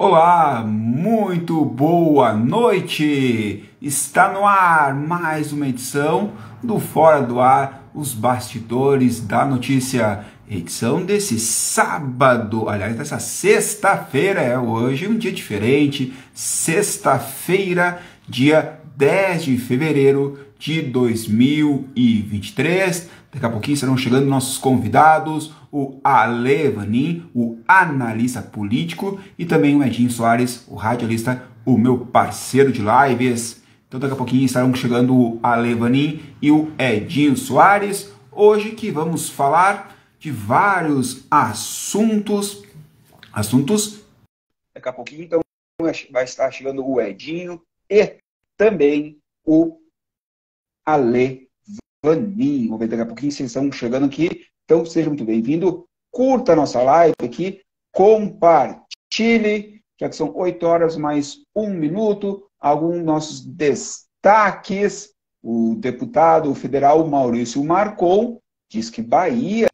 Olá, muito boa noite! Está no ar mais uma edição do Fora do Ar, os bastidores da notícia. Edição desse sábado, aliás, dessa sexta-feira, hoje um dia diferente, sexta-feira, dia 10 de fevereiro de 2023. Daqui a pouquinho estarão chegando nossos convidados, o Ale Vanin, o analista político, e também o Edinho Soares, o radialista, o meu parceiro de lives. Então daqui a pouquinho estarão chegando o Ale Vanin e o Edinho Soares. Hoje que vamos falar de vários assuntos. Daqui a pouquinho então vai estar chegando o Edinho e também o Ale Vanin. Vamos ver daqui a pouquinho se eles estão chegando aqui. Então, seja muito bem-vindo. Curta a nossa live aqui. Compartilhe, já que são 8 horas mais 1 minuto. Alguns nossos destaques. O deputado federal Maurício Marcon diz que Bahia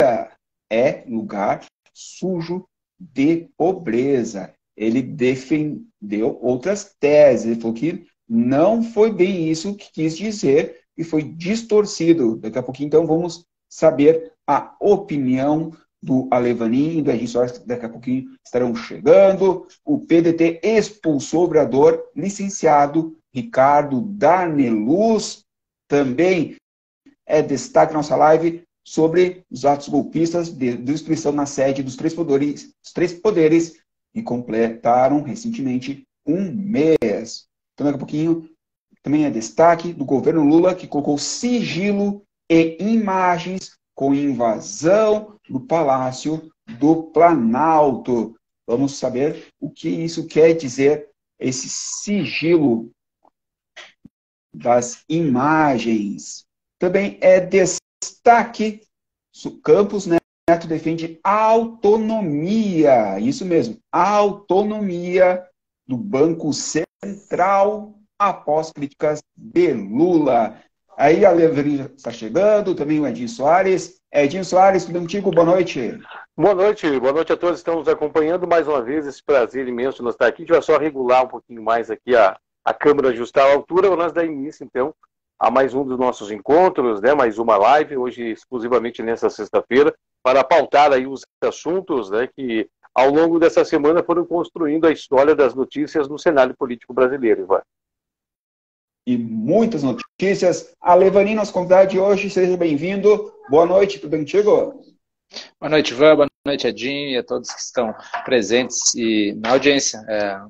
é lugar sujo de pobreza. Ele defendeu outras teses. Ele falou que não foi bem isso que quis dizer e foi distorcido. Daqui a pouquinho, então, vamos saber a opinião do Ale Vanin e do Edinho Soares, que daqui a pouquinho estarão chegando. O PDT expulsou o vereador licenciado Ricardo Darneluz. Também é destaque na nossa live sobre os atos golpistas de destruição na sede dos três poderes que completaram recentemente um mês. Então, daqui a pouquinho, também é destaque do governo Lula, que colocou sigilo e imagens com invasão no Palácio do Planalto. Vamos saber o que isso quer dizer, esse sigilo das imagens. Também é destaque, Campos Neto defende autonomia, isso mesmo, autonomia do Banco Central após críticas de Lula. Aí a Leveria está chegando, também o Edinho Soares. Edinho Soares, tudo contigo? Boa noite. Boa noite a todos que estão nos acompanhando. Mais uma vez, esse prazer imenso de nós estar aqui. A gente vai só regular um pouquinho mais aqui a câmera, ajustar a altura, para nós dar início, então, a mais um dos nossos encontros, né? Mais uma live, hoje exclusivamente nessa sexta-feira, para pautar aí os assuntos, né, que ao longo dessa semana foram construindo a história das notícias no cenário político brasileiro, Ivan. E muitas notícias. Ale Vanin, nosso convidado de hoje, seja bem-vindo. Boa noite, tudo bem contigo? Boa noite, Ivan. Boa noite, Edinho, e a todos que estão presentes e na audiência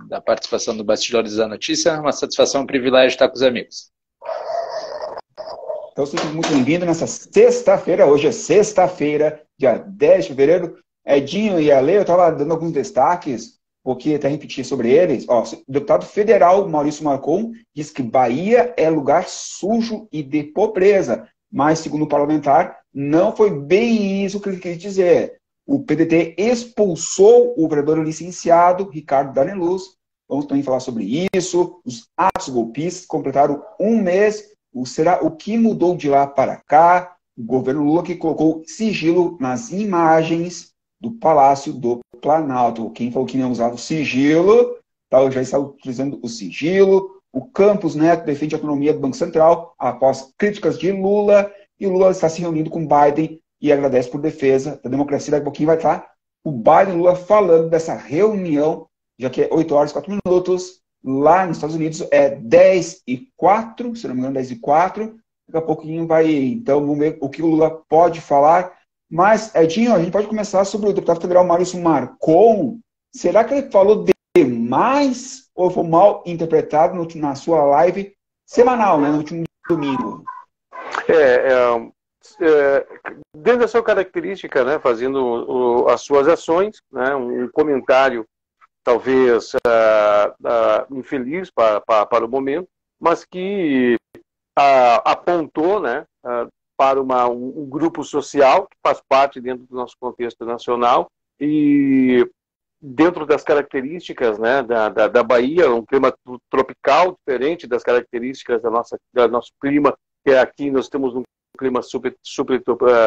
da participação do Bastidores da Notícia. É uma satisfação e um privilégio estar com os amigos. Então, seja muito bem-vindo nessa sexta-feira. Hoje é sexta-feira, dia 10 de fevereiro. Edinho e Ale, eu estava dando alguns destaques, porque até repetir sobre eles. Ó, o deputado federal Maurício Marcon diz que Bahia é lugar sujo e de pobreza. Mas, segundo o parlamentar, não foi bem isso que ele quis dizer. O PDT expulsou o vereador licenciado Ricardo Darneluz. Vamos também falar sobre isso. Os atos golpistas completaram um mês. O que mudou de lá para cá? O governo Lula que colocou sigilo nas imagens do Palácio do Planalto. Quem falou que não usava o sigilo, já está utilizando o sigilo. O Campos Neto defende a autonomia do Banco Central após críticas de Lula. E Lula está se reunindo com Biden e agradece por defesa da democracia. Daqui a pouquinho vai estar o Biden e Lula falando dessa reunião, já que é 8 horas e 4 minutos. Lá nos Estados Unidos é 10h04, se não me engano, 10h04. Daqui a pouquinho vai, então, vamos ver o que o Lula pode falar. Mas, Edinho, a gente pode começar sobre o deputado federal Maurício Marcon. Será que ele falou demais ou foi mal interpretado na sua live semanal, né, no último domingo? Dentro da sua característica, né, fazendo as suas ações, né, um comentário talvez infeliz para o momento, mas que apontou, né, para um grupo social que faz parte dentro do nosso contexto nacional e dentro das características, né, da Bahia, um clima tropical diferente das características do nosso clima, que aqui nós temos um clima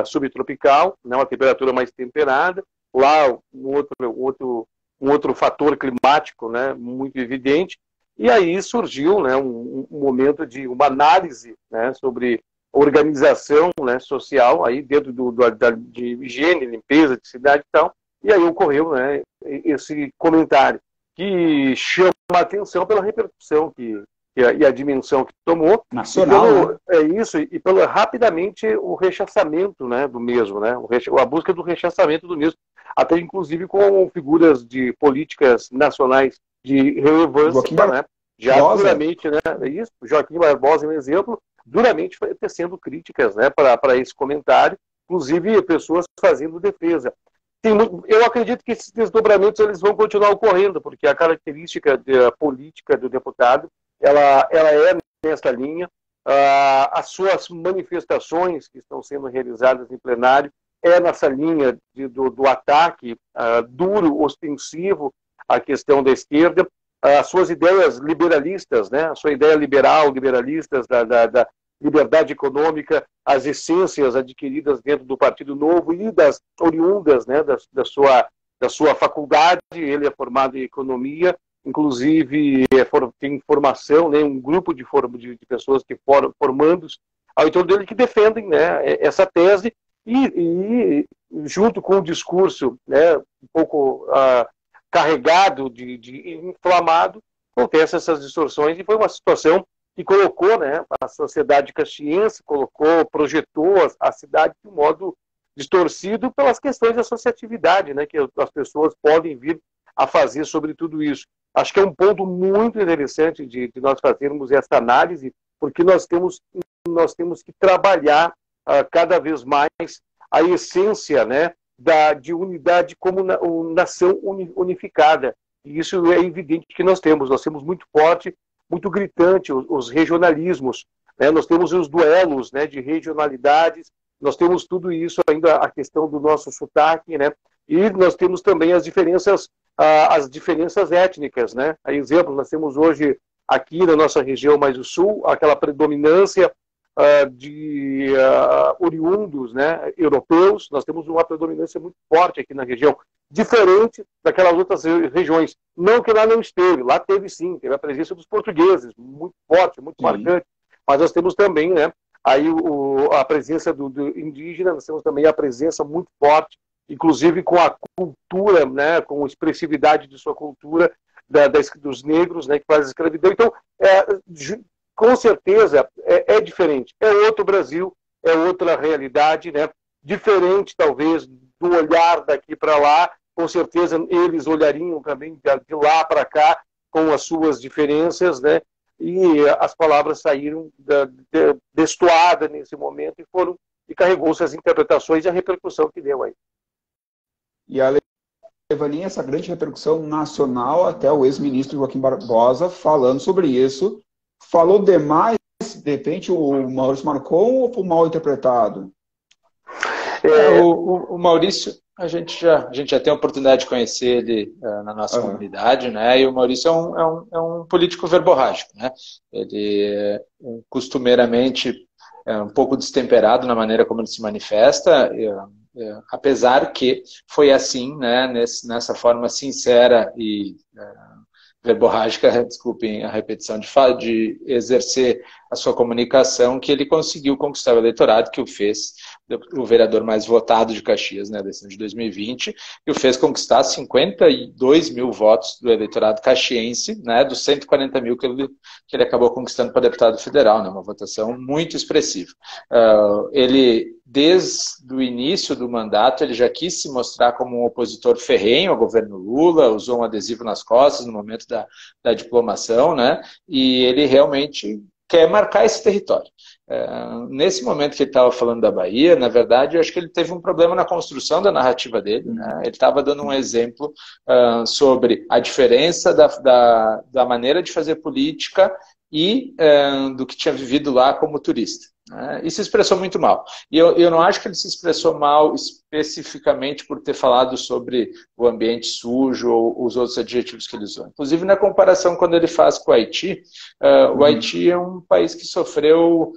subtropical, né, uma temperatura mais temperada. Lá, um outro um outro fator climático, né, muito evidente. E aí surgiu, né, um momento de uma análise, né, sobre organização, né, social aí dentro de higiene, limpeza de cidade e tal. E aí ocorreu, né, esse comentário que chama a atenção pela repercussão e a dimensão que tomou. Nacional, pelo, né? É isso, e pelo rapidamente o rechaçamento, né, do mesmo, né, a busca do rechaçamento do mesmo, até inclusive com figuras de políticas nacionais de relevância, Joaquim né, já Barbosa. duramente, né, isso, Joaquim Barbosa é um exemplo, duramente tecendo críticas, né, para esse comentário, inclusive pessoas fazendo defesa. Eu acredito que esses desdobramentos eles vão continuar ocorrendo, porque a característica política do deputado ela é nessa linha. As suas manifestações que estão sendo realizadas em plenário é nessa linha do ataque duro, ostensivo à questão da esquerda. As suas ideias liberalistas, né? A sua ideia liberalistas da liberdade econômica, as essências adquiridas dentro do Partido Novo e das oriundas, né, da sua faculdade. Ele é formado em economia, inclusive tem formação, né, um grupo de pessoas que foram formandos ao entorno dele que defendem, né, essa tese e junto com o discurso, né, um pouco carregado de inflamado, acontece essas distorções e foi uma situação que colocou, né, a sociedade caxiense, projetou a cidade de um modo distorcido pelas questões de associatividade, né, que as pessoas podem vir a fazer sobre tudo isso. Acho que é um ponto muito interessante de nós fazermos essa análise, porque nós temos que trabalhar cada vez mais a essência, né, de unidade como nação unificada. E isso é evidente que nós temos muito forte, muito gritante os regionalismos, né? Nós temos os duelos, né, de regionalidades, nós temos tudo isso ainda, a questão do nosso sotaque, né? E nós temos também as diferenças étnicas, né? A exemplo, nós temos hoje aqui na nossa região mais do sul aquela predominância de oriundos, né, europeus. Nós temos uma predominância muito forte aqui na região, diferente daquelas outras regiões. Não que lá não esteve, lá teve sim, teve a presença dos portugueses, muito forte, muito marcante, mas nós temos também, né, aí a presença do indígena, nós temos também a presença muito forte, inclusive com a cultura, né, com a expressividade de sua cultura, dos negros, né, que faz a escravidão. Então, com certeza é diferente, é outro Brasil, é outra realidade, né? Diferente talvez do olhar daqui para lá, com certeza eles olhariam também de lá para cá com as suas diferenças, né? E as palavras saíram destoadas nesse momento e carregou-se as interpretações e a repercussão que deu aí. E a levaria essa grande repercussão nacional até o ex-ministro Joaquim Barbosa falando sobre isso. Falou demais, de repente, o Maurício Marcon ou foi mal interpretado? O Maurício, a gente já tem a oportunidade de conhecer ele na nossa comunidade, né? E o Maurício é um político verborrágico, né? Ele costumeiramente é um pouco destemperado na maneira como ele se manifesta, apesar que foi assim, né? Nessa forma sincera e verborrágica, desculpem a repetição, de exercer a sua comunicação, que ele conseguiu conquistar o eleitorado, que o fez o vereador mais votado de Caxias, na eleição de 2020, e o fez conquistar 52 mil votos do eleitorado caxiense, né, dos 140 mil que ele acabou conquistando para deputado federal, né, uma votação muito expressiva. Ele, desde o início do mandato, ele já quis se mostrar como um opositor ferrenho ao governo Lula, usou um adesivo nas costas no momento da diplomação, né, e ele realmente quer marcar esse território. Nesse momento que ele estava falando da Bahia, na verdade, eu acho que ele teve um problema na construção da narrativa dele, né? Ele estava dando um exemplo sobre a diferença da maneira de fazer política e do que tinha vivido lá como turista. E se expressou muito mal. E eu não acho que ele se expressou mal especificamente por ter falado sobre o ambiente sujo ou os outros adjetivos que ele usou. Inclusive, na comparação, quando ele faz com o Haiti, o Haiti é um país que sofreu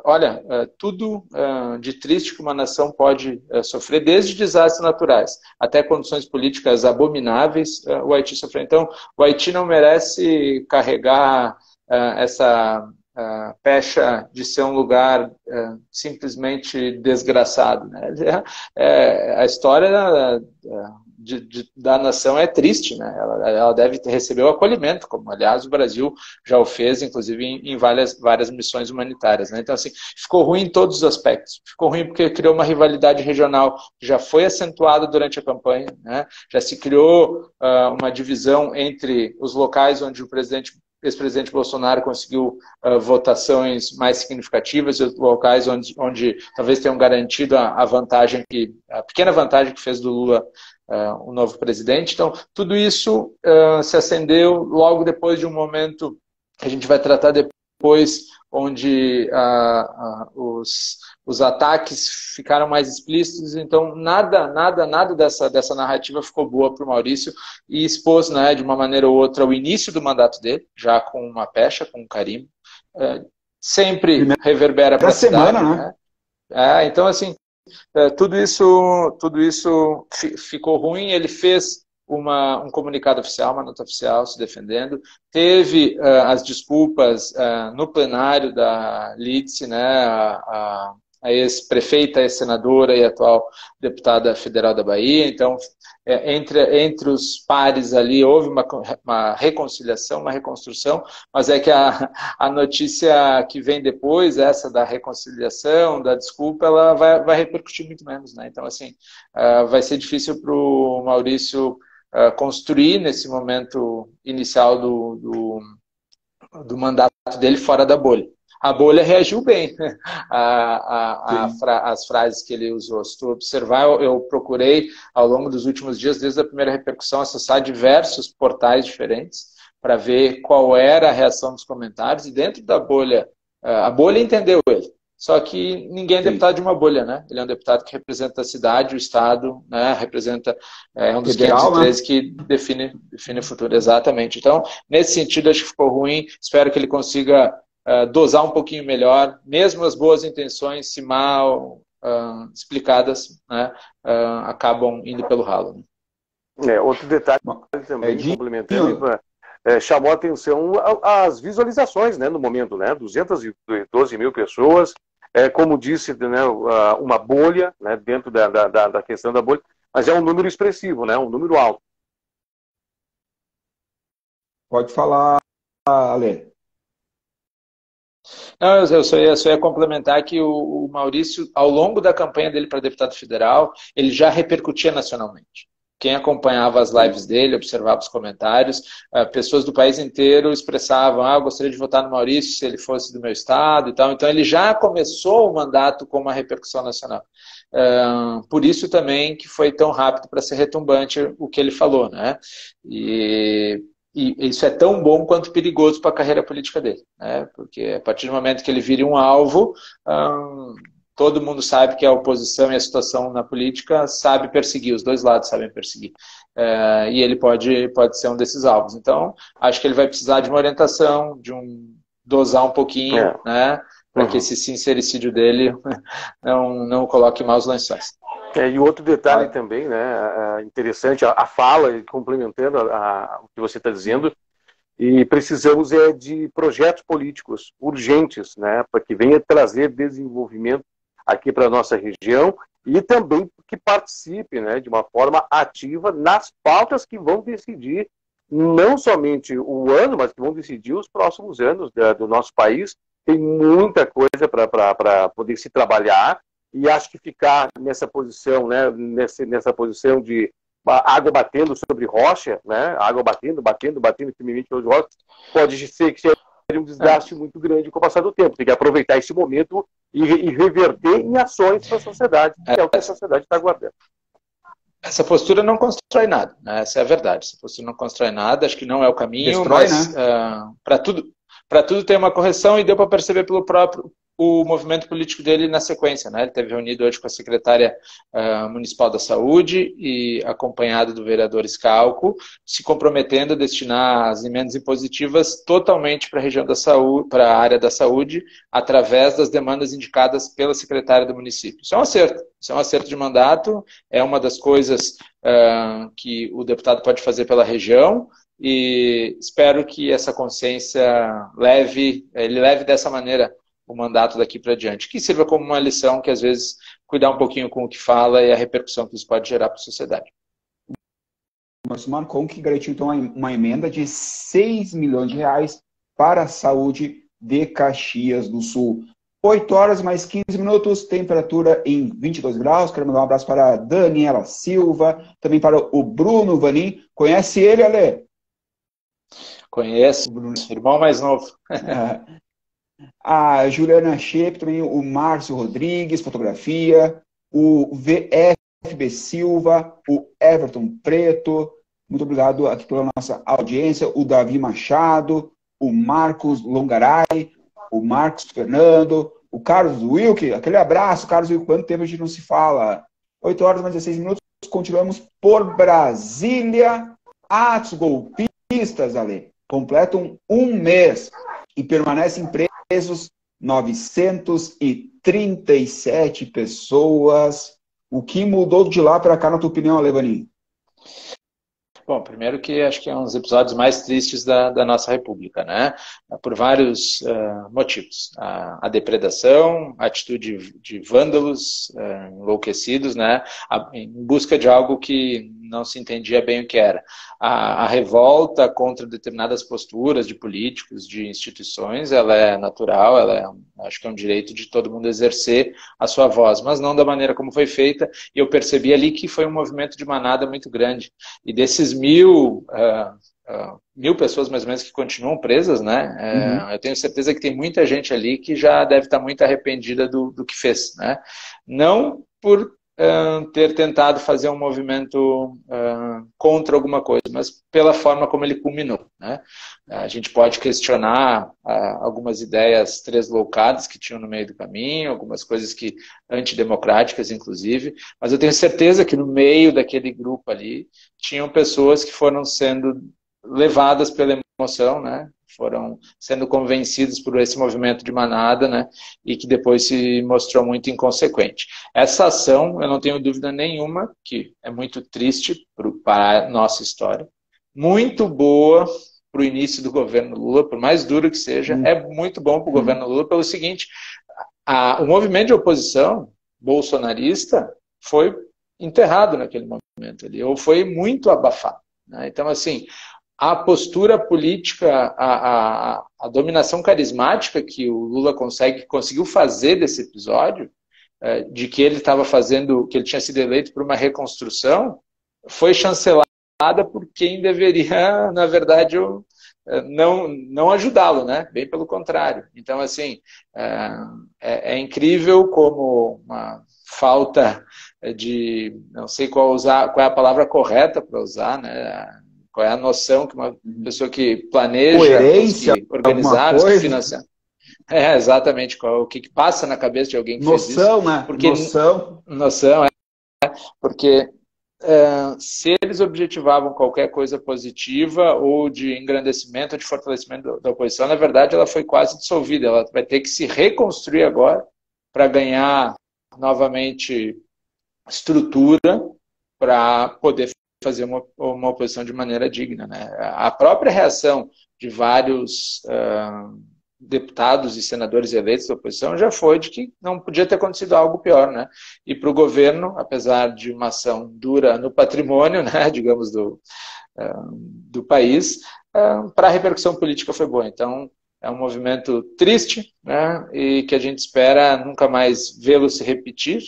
olha, tudo de triste que uma nação pode sofrer, desde desastres naturais até condições políticas abomináveis, o Haiti sofreu. Então, o Haiti não merece carregar essa pecha de ser um lugar simplesmente desgraçado, né? A história da nação é triste, né? Ela deve receber o acolhimento, como aliás o Brasil já o fez, inclusive em várias missões humanitárias, né? Então, assim, ficou ruim em todos os aspectos. Ficou ruim porque criou uma rivalidade regional que já foi acentuada durante a campanha, né? Já se criou uma divisão entre os locais onde o ex-presidente Bolsonaro conseguiu votações mais significativas e os locais onde talvez tenham garantido a pequena vantagem que fez do Lula o novo presidente. Então, tudo isso se acendeu logo depois de um momento que a gente vai tratar depois, onde os ataques ficaram mais explícitos. Então, nada dessa narrativa ficou boa para o Maurício e expôs, né, de uma maneira ou outra, o início do mandato dele, já com uma pecha, com um carimbo. Sempre reverbera para a cidade, semana, né? Então, assim, tudo isso ficou ruim. Ele fez um comunicado oficial, uma nota oficial se defendendo. Teve as desculpas no plenário da Lídice, né, a ex-prefeita, ex-senadora e atual deputada federal da Bahia. Então, entre os pares ali houve uma reconciliação, uma reconstrução, mas é que a notícia que vem depois, essa da reconciliação, da desculpa, ela vai repercutir muito menos, né? Então, assim, vai ser difícil para o Maurício construir nesse momento inicial do mandato dele fora da bolha. A bolha reagiu bem às frases que ele usou. Se tu observar, eu procurei, ao longo dos últimos dias, desde a primeira repercussão, acessar diversos portais diferentes para ver qual era a reação dos comentários. E dentro da bolha, a bolha entendeu ele. Só que ninguém é deputado de uma bolha, né? Ele é um deputado que representa a cidade, o Estado, né? Representa, um dos 513 que define o futuro. Exatamente. Então, nesse sentido, acho que ficou ruim. Espero que ele consiga dosar um pouquinho melhor, mesmo as boas intenções, se mal explicadas, né, acabam indo pelo ralo. Né? Outro detalhe também, complementando, chamou a atenção as visualizações, né, no momento, né, 212 mil pessoas, como disse, né, uma bolha, né, dentro da questão da bolha, mas é um número expressivo, né, um número alto. Pode falar, Ale. Não, eu só ia complementar que o Maurício, ao longo da campanha dele para deputado federal, ele já repercutia nacionalmente. Quem acompanhava as lives dele, observava os comentários, pessoas do país inteiro expressavam: eu gostaria de votar no Maurício se ele fosse do meu estado e tal. Então ele já começou o mandato com uma repercussão nacional. Por isso também que foi tão rápido para ser retumbante o que ele falou, né? E isso é tão bom quanto perigoso para a carreira política dele, né? Porque a partir do momento que ele vira um alvo, todo mundo sabe que a oposição e a situação na política sabe perseguir, os dois lados sabem perseguir. E ele pode ser um desses alvos. Então, acho que ele vai precisar de uma orientação, dosar um pouquinho, né? Para que esse sincericídio dele não o coloque em maus lençóis. E outro detalhe também, né, interessante, a fala, complementando o que você está dizendo, e precisamos de projetos políticos urgentes, né, para que venha trazer desenvolvimento aqui para a nossa região e também que participe, né, de uma forma ativa nas pautas que vão decidir não somente o ano, mas que vão decidir os próximos anos do nosso país. Tem muita coisa para poder se trabalhar. E acho que ficar nessa posição, né, nessa posição de água batendo sobre rocha, né, água batendo firmemente sobre rocha, pode ser que seja um desgaste muito grande com o passar do tempo. Tem que aproveitar esse momento e reverter em ações para a sociedade, que é o que a sociedade está aguardando. Essa postura não constrói nada, né? Essa é a verdade. Essa postura não constrói nada, acho que não é o caminho. Destrói, mas né? Para tudo tem uma correção, e deu para perceber pelo próprio o movimento político dele na sequência, né? Ele esteve reunido hoje com a secretária municipal da Saúde e acompanhado do vereador Scalco, se comprometendo a destinar as emendas impositivas totalmente para a região da saúde, para a área da saúde, através das demandas indicadas pela secretária do município. Isso é um acerto. Isso é um acerto de mandato, é uma das coisas que o deputado pode fazer pela região, e espero que essa consciência ele leve dessa maneira o mandato daqui para diante, que sirva como uma lição que, às vezes, cuidar um pouquinho com o que fala e a repercussão que isso pode gerar para a sociedade. Mas o Marcon que garantiu, então, uma emenda de 6 milhões de reais para a saúde de Caxias do Sul. 8 horas mais 15 minutos, temperatura em 22 graus. Quero mandar um abraço para a Daniela Silva, também para o Bruno Vanin. Conhece ele, Ale? Conheço, irmão mais novo. A Juliana Shepp, também o Márcio Rodrigues, fotografia, o VFB Silva, o Everton Preto, muito obrigado aqui pela nossa audiência, o Davi Machado, o Marcos Longaray, o Marcos Fernando, o Carlos Wilke, aquele abraço, Carlos Wilke, quanto tempo a gente não se fala? 8 horas mais 16 minutos, continuamos por Brasília. Atos golpistas, Ale, completam um mês e permanecem presos 937 pessoas. O que mudou de lá para cá, na tua opinião, Alevaninho? Bom, primeiro que acho que é um dos episódios mais tristes da nossa República, né? Por vários motivos. A depredação, a atitude de vândalos enlouquecidos, né? Em busca de algo que não se entendia bem o que era. A revolta contra determinadas posturas de políticos, de instituições, ela é natural, acho que é um direito de todo mundo exercer a sua voz, mas não da maneira como foi feita. E eu percebi ali que foi um movimento de manada muito grande. E desses 1.000 pessoas mais ou menos que continuam presas, né? Eu tenho certeza que tem muita gente ali que já deve estar muito arrependida do que fez, né? Não por ter tentado fazer um movimento contra alguma coisa, mas pela forma como ele culminou, né? A gente pode questionar algumas ideias tresloucadas que tinham no meio do caminho, algumas coisas que antidemocráticas, inclusive, mas eu tenho certeza que no meio daquele grupo ali tinham pessoas que foram sendo levadas pela emoção, né? Foram sendo convencidos por esse movimento de manada, né? E que depois se mostrou muito inconsequente. Essa ação, eu não tenho dúvida nenhuma, que é muito triste para a nossa história, muito boa para o início do governo Lula, por mais duro que seja, é muito bom para o governo Lula, pelo seguinte, o movimento de oposição bolsonarista foi enterrado naquele momento ali, ou foi muito abafado, né? Então, assim, a postura política, a dominação carismática que o Lula conseguiu fazer desse episódio, de que ele estava fazendo, que ele tinha sido eleito por uma reconstrução, foi chancelada por quem deveria, na verdade, não ajudá-lo, né? Bem pelo contrário. Então, assim, é incrível como uma falta de, não sei qual é a palavra correta para usar, né? Qual é a noção que uma pessoa que planeja, coerência, que organizar, que financiar. Exatamente. O que passa na cabeça de alguém que fez isso. Noção, né? Porque, noção, porque se eles objetivavam qualquer coisa positiva ou de engrandecimento ou de fortalecimento da oposição, na verdade ela foi quase dissolvida. Ela vai ter que se reconstruir agora para ganhar novamente estrutura para poder fazer uma oposição de maneira digna, né? A própria reação de vários deputados e senadores eleitos da oposição já foi de que não podia ter acontecido algo pior, né? E para o governo, apesar de uma ação dura no patrimônio, né, digamos, do país, para a repercussão política foi boa. Então, é um movimento triste, né, e que a gente espera nunca mais vê-lo se repetir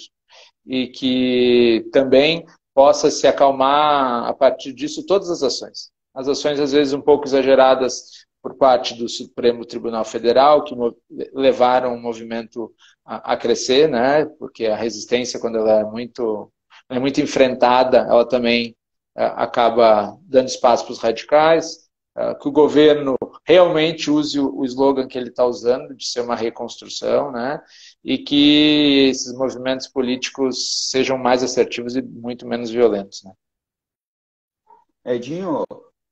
e que também possa se acalmar a partir disso todas as ações. As ações, às vezes, um pouco exageradas por parte do Supremo Tribunal Federal, que levaram o movimento a crescer, né? Porque a resistência, quando ela é muito enfrentada, ela também acaba dando espaço para os radicais. que o governo realmente use o slogan que ele está usando, de ser uma reconstrução, né? E que esses movimentos políticos sejam mais assertivos e muito menos violentos, né? Edinho,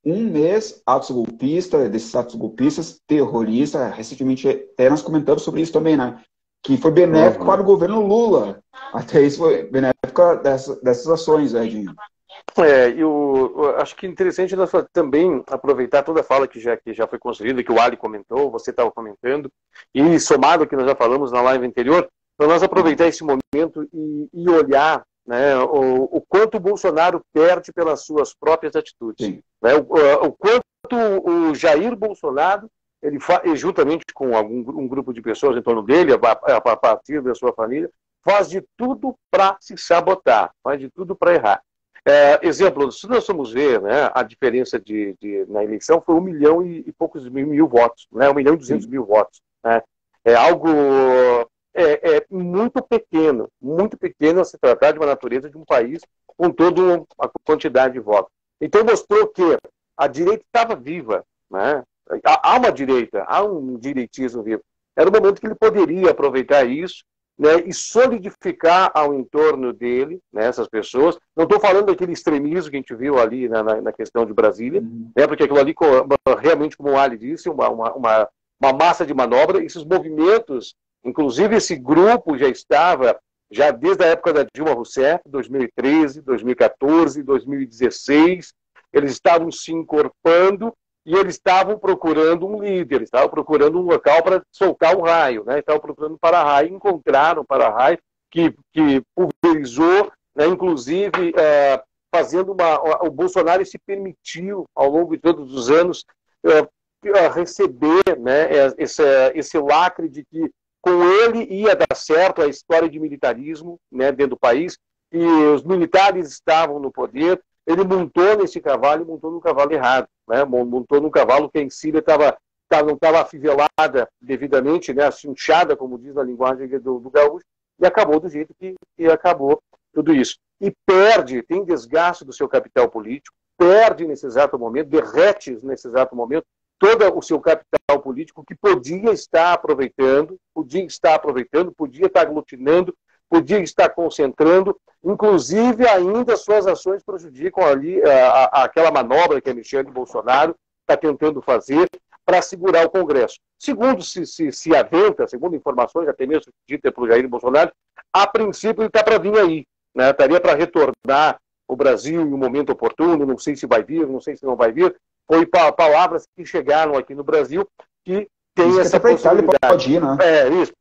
um mês, atos golpistas, desses atos golpistas, terroristas, recentemente até nós comentamos sobre isso também, né? Que foi benéfico para o governo Lula. Até isso foi benéfico dessas ações, Edinho. Eu acho que é interessante nós também aproveitar toda a fala que já foi construída, que o Ali comentou, você estava comentando, e somado ao que nós já falamos na live anterior, para nós aproveitar esse momento e olhar, né, o quanto o Bolsonaro perde pelas suas próprias atitudes. Né, o quanto o Jair Bolsonaro, ele juntamente com um grupo de pessoas em torno dele, a partir da sua família, faz de tudo para se sabotar, faz de tudo para errar. Exemplo, se nós formos ver, né, a diferença na eleição foi 1 milhão e poucos mil votos, né, 1 milhão e 200 mil votos. Né, é algo muito pequeno a se tratar de uma natureza de um país com toda a quantidade de votos. Então mostrou que a direita estava viva, né, há uma direita, há um direitismo vivo. Era o momento que ele poderia aproveitar isso, né, e solidificar ao entorno dele, né, essas pessoas. Não estou falando daquele extremismo que a gente viu ali na questão de Brasília, né, porque aquilo ali, realmente, como o Ali disse, uma massa de manobra. Esses movimentos, inclusive esse grupo já estava, já desde a época da Dilma Rousseff, 2013, 2014, 2016, eles estavam se encorpando e eles estavam procurando um líder, estavam procurando um local para soltar o raio, né? Estavam procurando um para-raio, encontraram um para-raio que pulverizou, né? Inclusive fazendo o Bolsonaro se permitiu, ao longo de todos os anos, receber, né, esse lacre de que com ele ia dar certo a história de militarismo, né, dentro do país, e os militares estavam no poder. Ele montou nesse cavalo e montou no cavalo errado, né? Montou num cavalo que em Síria não estava afivelada devidamente, né? Cinchada, como diz na linguagem do gaúcho, e acabou do jeito que acabou tudo isso. E tem desgaste do seu capital político, perde nesse exato momento, derrete nesse exato momento todo o seu capital político que podia estar aproveitando, podia estar aglutinando, podia estar concentrando, inclusive ainda suas ações prejudicam ali aquela manobra que a Michelle Bolsonaro está tentando fazer para segurar o Congresso. Segundo se aventa, segundo informações, até mesmo ditas pelo Jair Bolsonaro, a princípio ele está para vir aí, né? Estaria para retornar o Brasil em um momento oportuno, não sei se vai vir, não sei se não vai vir. Foi palavras que chegaram aqui no Brasil que tem isso essa possibilidade. Pode ir, né? Isso.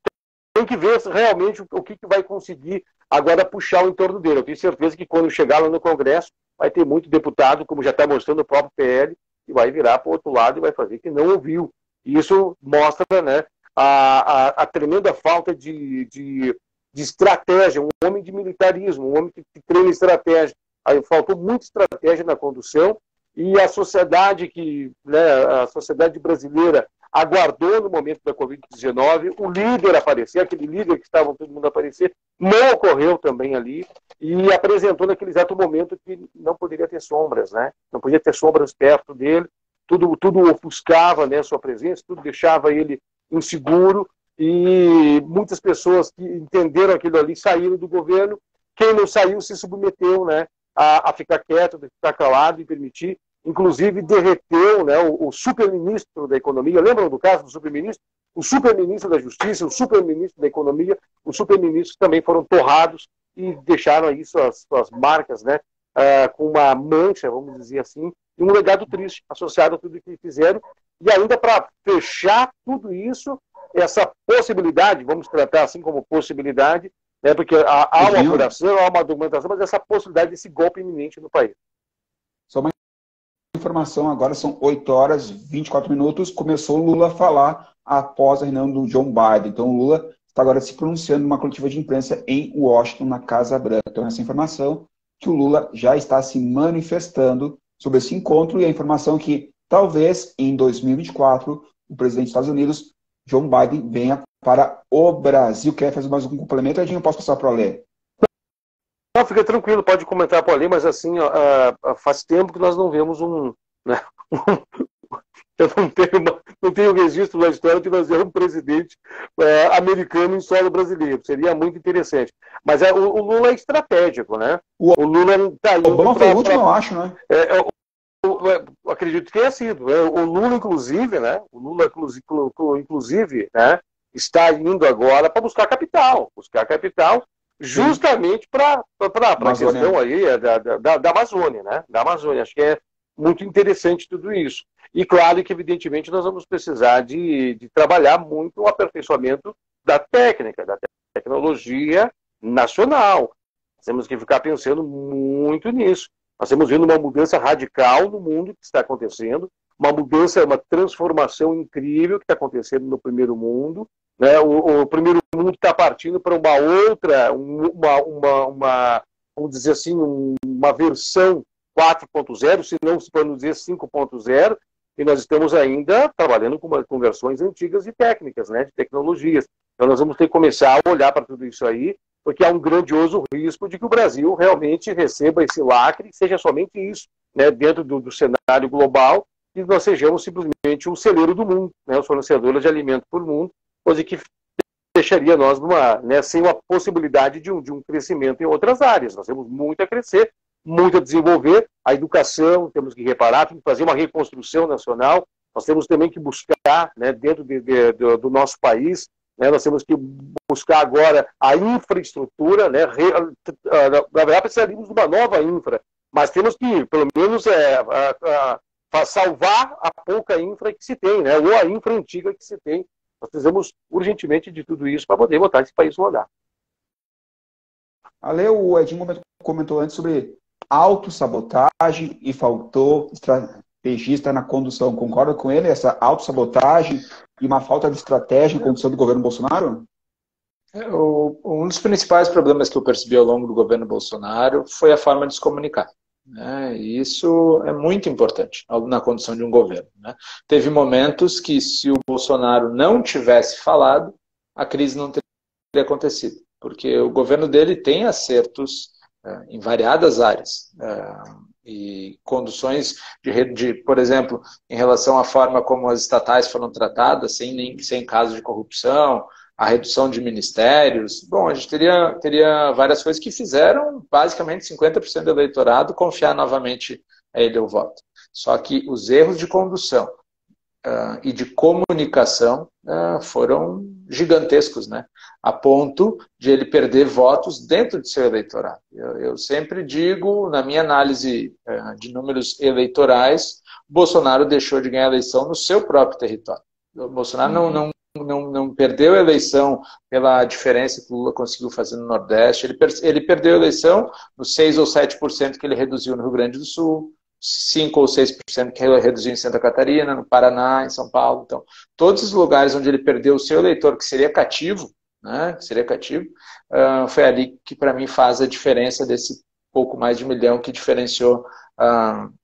Tem que ver realmente o que vai conseguir agora puxar o entorno dele. Eu tenho certeza que quando chegar lá no Congresso vai ter muito deputado, como já está mostrando o próprio PL, que vai virar para o outro lado e vai fazer que não ouviu. E isso mostra, né, a tremenda falta de estratégia, um homem de militarismo, um homem que treina estratégia. Aí faltou muita estratégia na condução e a sociedade a sociedade brasileira aguardou no momento da Covid-19 o líder aparecer, aquele líder que estava todo mundo aparecer, não ocorreu também ali e apresentou naquele exato momento que não poderia ter sombras, né? Não podia ter sombras perto dele, tudo ofuscava, né, sua presença, tudo deixava ele inseguro e muitas pessoas que entenderam aquilo ali saíram do governo. Quem não saiu se submeteu, né, a ficar quieto, a ficar calado e permitir. Inclusive derreteu, né, o superministro da Economia. Lembram do caso do superministro? O superministro da Justiça, o superministro da Economia, os superministros também foram torrados e deixaram aí suas marcas, né, com uma mancha, vamos dizer assim, e um legado triste associado a tudo que fizeram. E ainda para fechar tudo isso, essa possibilidade, vamos tratar assim como possibilidade, né, porque há uma apuração, há uma documentação, mas essa possibilidade desse golpe iminente no país. Só uma informação, agora são 8 horas e 24 minutos, começou o Lula a falar após a reunião do John Biden. Então o Lula está agora se pronunciando numa coletiva de imprensa em Washington, na Casa Branca. Então essa informação que o Lula já está se manifestando sobre esse encontro e a informação que talvez em 2024 o presidente dos Estados Unidos, John Biden, venha para o Brasil. Quer fazer mais algum complemento, Edinho? Eu posso passar para o Alê? Não, fica tranquilo, pode comentar para ali, mas assim, faz tempo que nós não vemos Eu não tenho registro na história de nós termos um presidente americano em solo brasileiro. Seria muito interessante. Mas o Lula é estratégico, né? O Lula está indo Obama foi o último, eu acho, né? Acredito que tenha sido. O Lula, inclusive, né? O Lula, inclusive, né? Está indo agora para buscar capital. Justamente para a questão aí da Amazônia, né? Da Amazônia. Acho que é muito interessante tudo isso. E claro que, evidentemente, nós vamos precisar de trabalhar muito o aperfeiçoamento da técnica, da tecnologia nacional. Temos que ficar pensando muito nisso. Nós estamos vendo uma mudança radical no mundo que está acontecendo, uma mudança, uma transformação incrível que está acontecendo no primeiro mundo. Né? O primeiro mundo está partindo para uma outra, vamos dizer assim, uma versão 4.0, se não se pode dizer 5.0, e nós estamos ainda trabalhando com versões antigas de técnicas, né, de tecnologias. Então nós vamos ter que começar a olhar para tudo isso aí, porque há um grandioso risco de que o Brasil realmente receba esse lacre, seja somente isso, né, dentro do cenário global, e nós sejamos simplesmente um celeiro do mundo, né, os fornecedores de alimento para o mundo, coisa que deixaria nós sem uma possibilidade de um crescimento em outras áreas. Nós temos muito a crescer, muito a desenvolver, a educação, temos que reparar, temos que fazer uma reconstrução nacional, nós temos também que buscar, né, dentro do nosso país, né, nós temos que buscar agora a infraestrutura, né, na verdade precisaríamos de uma nova infra, mas temos que, pelo menos, salvar a pouca infra que se tem, né, ou a infra antiga que se tem. Nós precisamos urgentemente de tudo isso para poder botar esse país no rodar. Ale, o Edinho comentou antes sobre autossabotagem e faltou estrategista na condução. Concorda com ele, essa autossabotagem e uma falta de estratégia na condução do governo Bolsonaro? Um dos principais problemas que eu percebi ao longo do governo Bolsonaro foi a forma de se comunicar. Né? E isso é muito importante na condução de um governo. Né? Teve momentos que, se o Bolsonaro não tivesse falado, a crise não teria acontecido, porque o governo dele tem acertos em variadas áreas e conduções por exemplo, em relação à forma como as estatais foram tratadas, sem casos de corrupção, a redução de ministérios. Bom, a gente teria várias coisas que fizeram basicamente 50% do eleitorado confiar novamente a ele o voto. Só que os erros de condução e de comunicação foram gigantescos, né? A ponto de ele perder votos dentro de seu eleitorado. Eu sempre digo, na minha análise de números eleitorais, Bolsonaro deixou de ganhar a eleição no seu próprio território. O Bolsonaro não perdeu a eleição pela diferença que o Lula conseguiu fazer no Nordeste. Ele perdeu a eleição nos 6 ou 7% que ele reduziu no Rio Grande do Sul, 5 ou 6% que ele reduziu em Santa Catarina, no Paraná, em São Paulo. Então, todos os lugares onde ele perdeu o seu eleitor, que seria cativo, né, foi ali que, para mim, faz a diferença desse pouco mais de 1 milhão que diferenciou,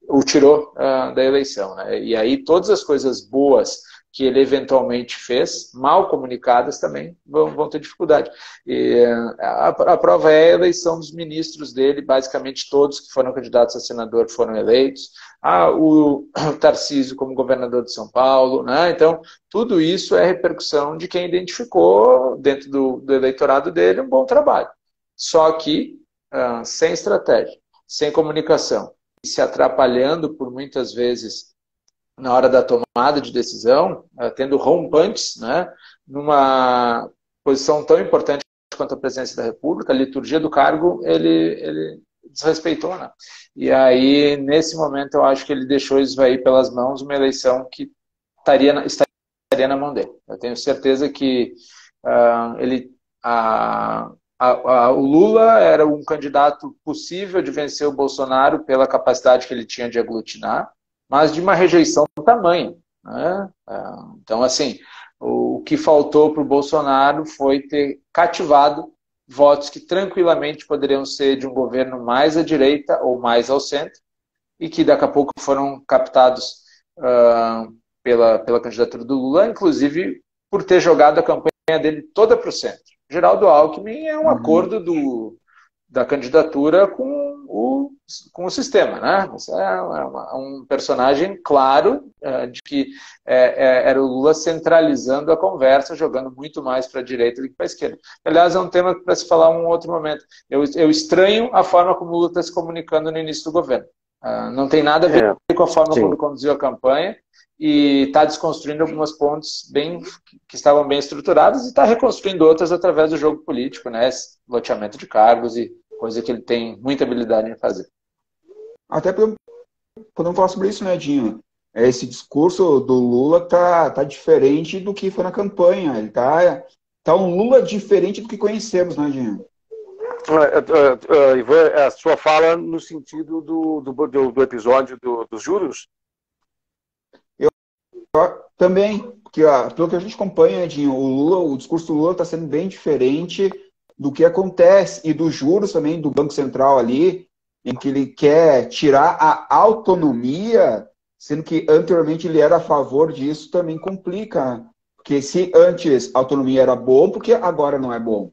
o tirou da eleição. Né? E aí, todas as coisas boas que ele eventualmente fez, mal comunicadas também, vão ter dificuldade. E a prova é a eleição dos ministros dele, basicamente todos que foram candidatos a senador foram eleitos, o Tarcísio como governador de São Paulo, né? Então, tudo isso é repercussão de quem identificou, dentro do eleitorado dele, um bom trabalho. Só que, sem estratégia, sem comunicação, e se atrapalhando por muitas vezes na hora da tomada de decisão, tendo rompantes, né, numa posição tão importante quanto a presidência da República, a liturgia do cargo, ele desrespeitou. Né? E aí, nesse momento, eu acho que ele deixou esvair pelas mãos uma eleição que estaria na mão dele. Eu tenho certeza que o Lula era um candidato possível de vencer o Bolsonaro pela capacidade que ele tinha de aglutinar, mas de uma rejeição do tamanho. Né? Então, assim, o que faltou para o Bolsonaro foi ter cativado votos que tranquilamente poderiam ser de um governo mais à direita ou mais ao centro, e que daqui a pouco foram captados pela candidatura do Lula, inclusive por ter jogado a campanha dele toda para o centro. Geraldo Alckmin é um acordo da candidatura com o sistema, né? Você é um personagem claro de que era o Lula centralizando a conversa, jogando muito mais para a direita do que para a esquerda. Aliás, é um tema para se falar em um outro momento. Eu estranho a forma como o Lula está se comunicando no início do governo. Não tem nada a ver com a forma como conduziu a campanha e está desconstruindo algumas pontes que estavam bem estruturadas e está reconstruindo outras através do jogo político, né? Esse loteamento de cargos e coisa que ele tem muita habilidade em fazer. Até podemos falar sobre isso, né, Dinho? Esse discurso do Lula tá diferente do que foi na campanha. Ele tá um Lula diferente do que conhecemos, né, Dinho? Ivan, a sua fala no sentido do episódio dos juros? Também, porque pelo que a gente acompanha, Dinho, o discurso do Lula está sendo bem diferente do que acontece, e dos juros também do Banco Central ali, em que ele quer tirar a autonomia, sendo que anteriormente ele era a favor disso, também complica. Porque se antes a autonomia era bom, porque agora não é bom?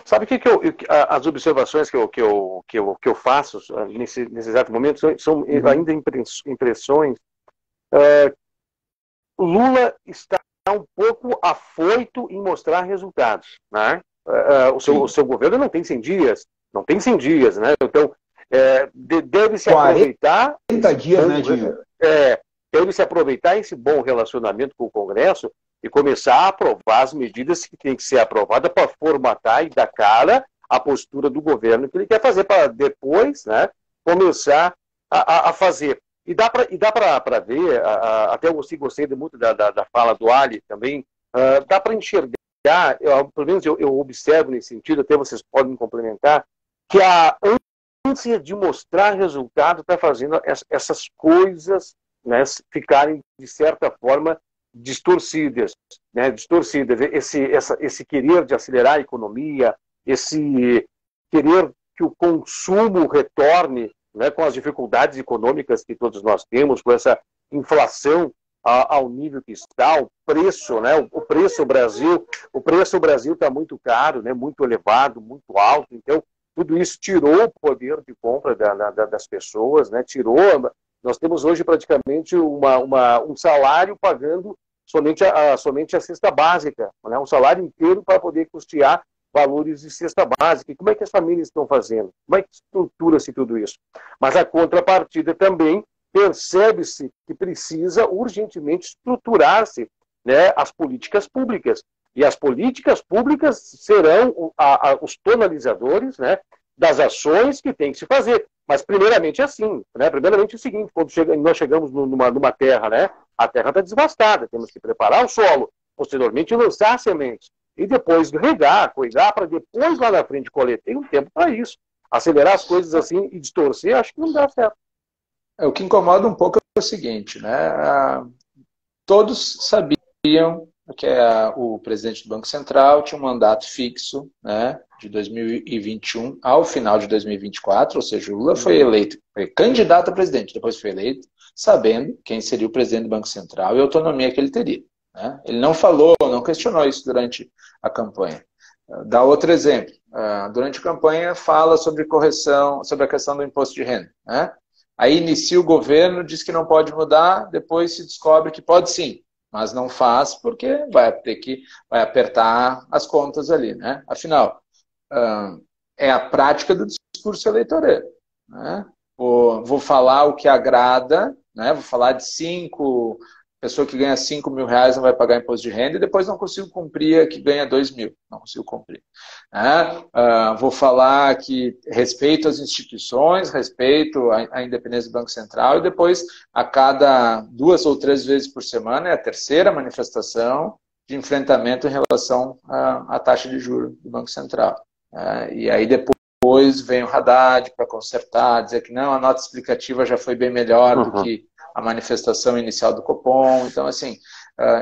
Sabe o que as observações que eu faço nesse exato momento são ainda impressões. O Lula está um pouco afoito em mostrar resultados, né? O seu governo não tem 100 dias, né? Então, deve-se aproveitar... 40 dias, né, Dinho? Deve-se aproveitar esse bom relacionamento com o Congresso e começar a aprovar as medidas que têm que ser aprovadas para formatar e dar cara à postura do governo que ele quer fazer, para depois, né, começar a fazer. E dá para ver, até eu gostei muito da fala do Ali também, dá para enxergar, pelo menos eu observo nesse sentido, até vocês podem me complementar, que a ânsia de mostrar resultado está fazendo essas coisas, né, ficarem, de certa forma, distorcidas. Né, esse querer de acelerar a economia, esse querer que o consumo retorne, né, com as dificuldades econômicas que todos nós temos, com essa inflação ao nível que está, o preço, né, o preço Brasil está muito caro, né, muito elevado, muito alto. Então, tudo isso tirou o poder de compra das pessoas, né, nós temos hoje praticamente um salário pagando somente a cesta básica, né, um salário inteiro para poder custear valores de cesta básica. E como é que as famílias estão fazendo? Como é que estrutura-se tudo isso? Mas a contrapartida também percebe-se que precisa urgentemente estruturar-se, né, as políticas públicas. E as políticas públicas serão os tonalizadores, né, das ações que tem que se fazer. Mas primeiramente é assim, né? Primeiramente é o seguinte, quando nós chegamos numa terra, né, a terra está desvastada, temos que preparar o solo, posteriormente lançar sementes, e depois regar, cuidar, para depois lá na frente colher. Tem um tempo para isso. Acelerar as coisas assim e distorcer, acho que não dá certo. O que incomoda um pouco é o seguinte, né? Todos sabiam que o presidente do Banco Central tinha um mandato fixo, né, de 2021 ao final de 2024, ou seja, o Lula foi eleito, foi candidato a presidente, depois foi eleito, sabendo quem seria o presidente do Banco Central e a autonomia que ele teria. Né? Ele não falou, não questionou isso durante a campanha. Dá outro exemplo. Durante a campanha fala sobre correção, sobre a questão do imposto de renda. Né? Aí inicia o governo, diz que não pode mudar, depois se descobre que pode sim, mas não faz porque vai apertar as contas ali. Né? Afinal, é a prática do discurso eleitoral. Né? Vou falar o que agrada, né? Vou falar de pessoa que ganha 5 mil reais não vai pagar imposto de renda e depois não consigo cumprir a que ganha 2 mil. Não consigo cumprir. Vou falar que respeito as instituições, respeito a independência do Banco Central e depois, a cada 2 ou 3 vezes por semana, é a terceira manifestação de enfrentamento em relação à taxa de juros do Banco Central. E aí depois vem o Haddad para consertar, dizer que não, a nota explicativa já foi bem melhor do que a manifestação inicial do Copom. Então, assim,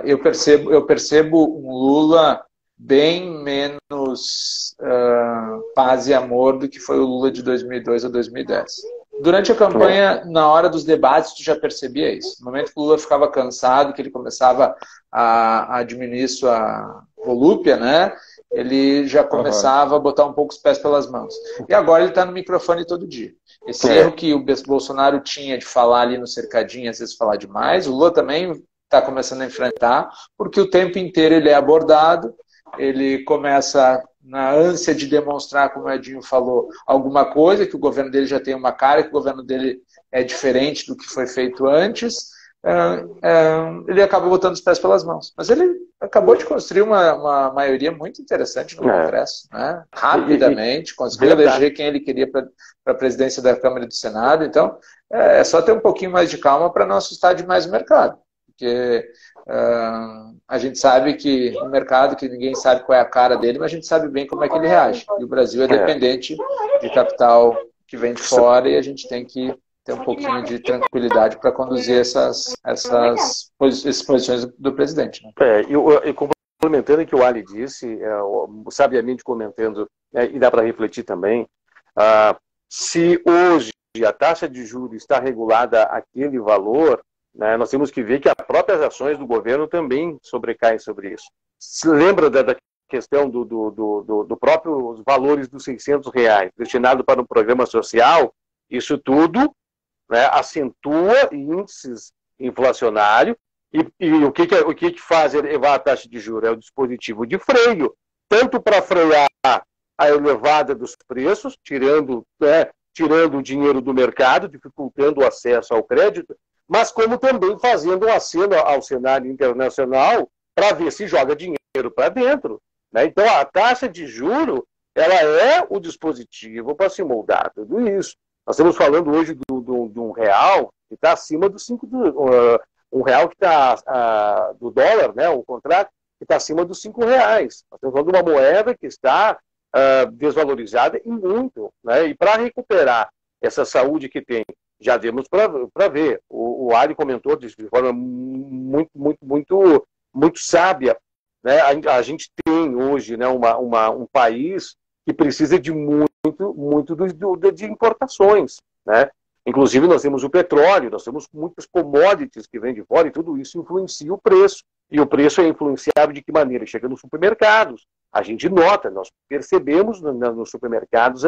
eu percebo um Lula bem menos paz e amor do que foi o Lula de 2002 a 2010. Durante a campanha, na hora dos debates, tu já percebia isso. No momento que o Lula ficava cansado, que ele começava a diminuir sua volúpia, né? ele já começava a botar um pouco os pés pelas mãos. E agora ele está no microfone todo dia. Esse erro que o Bolsonaro tinha de falar ali no cercadinho, às vezes falar demais, o Lula também está começando a enfrentar, porque o tempo inteiro ele é abordado, ele começa na ânsia de demonstrar, como o Edinho falou, alguma coisa, que o governo dele já tem uma cara, que o governo dele é diferente do que foi feito antes, ele acaba botando os pés pelas mãos. Mas ele acabou de construir uma maioria muito interessante no Congresso, né? Rapidamente, conseguiu eleger quem ele queria para a presidência da Câmara e do Senado. Então, é só ter um pouquinho mais de calma para não assustar demais o mercado. Porque a gente sabe que o mercado, que ninguém sabe qual é a cara dele, mas a gente sabe bem como é que ele reage. E o Brasil é dependente de capital que vem de fora e a gente tem que ter um pouquinho de tranquilidade para conduzir essas posições do presidente. Né? E complementando o que o Ali disse, sabiamente comentando, e dá para refletir também, se hoje a taxa de juros está regulada àquele valor, né, nós temos que ver que as próprias ações do governo também sobrecaem sobre isso. Se lembra da questão do próprio valores dos R$600 destinado para um programa social, isso tudo, né, acentua índices inflacionários e o que faz elevar a taxa de juros? É o dispositivo de freio, tanto para frear a elevada dos preços, tirando o dinheiro do mercado, dificultando o acesso ao crédito, mas como também fazendo um aceno ao cenário internacional para ver se joga dinheiro para dentro. Né? Então, a taxa de juro ela é o dispositivo para se moldar tudo isso. Nós estamos falando hoje de um real que está acima do 5 um real que está do dólar, né, o contrato, que está acima dos R$5. Nós estamos falando de uma moeda que está desvalorizada e muito. Né? E para recuperar essa saúde que tem, já demos para ver. O Ali comentou de forma muito sábia. Né? A gente tem hoje, né, um país que precisa de muito de importações. Né? Inclusive, nós temos o petróleo, nós temos muitas commodities que vêm de fora e tudo isso influencia o preço. E o preço é influenciado de que maneira? Chega nos supermercados. A gente nota, nós percebemos nos supermercados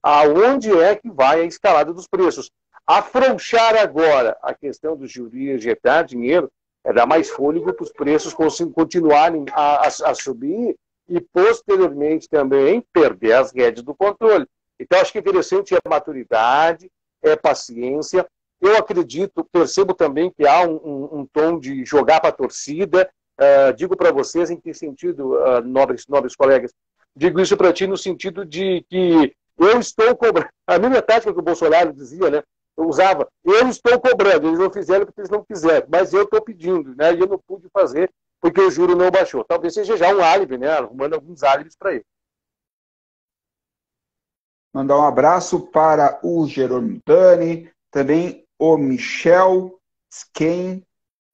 aonde é que vai a escalada dos preços. Afrouxar agora a questão dos juros e injetar dinheiro é dar mais fôlego para os preços continuarem a subir e, posteriormente, também perder as rédeas do controle. Então, acho que é interessante a maturidade, paciência. Eu acredito, percebo também que há um tom de jogar para a torcida. Digo para vocês em que sentido, nobres colegas? Digo isso para ti no sentido de que eu estou cobrando. A mesma tática que o Bolsonaro dizia, né? Eu usava, eu estou cobrando, eles não fizeram porque eles não quiseram, mas eu estou pedindo, né? E eu não pude fazer porque o juro não baixou. Talvez seja já um álibi, né? Arrumando alguns álibis para ele. Mandar um abraço para o Jerônimo Dani, também o Michel Sken,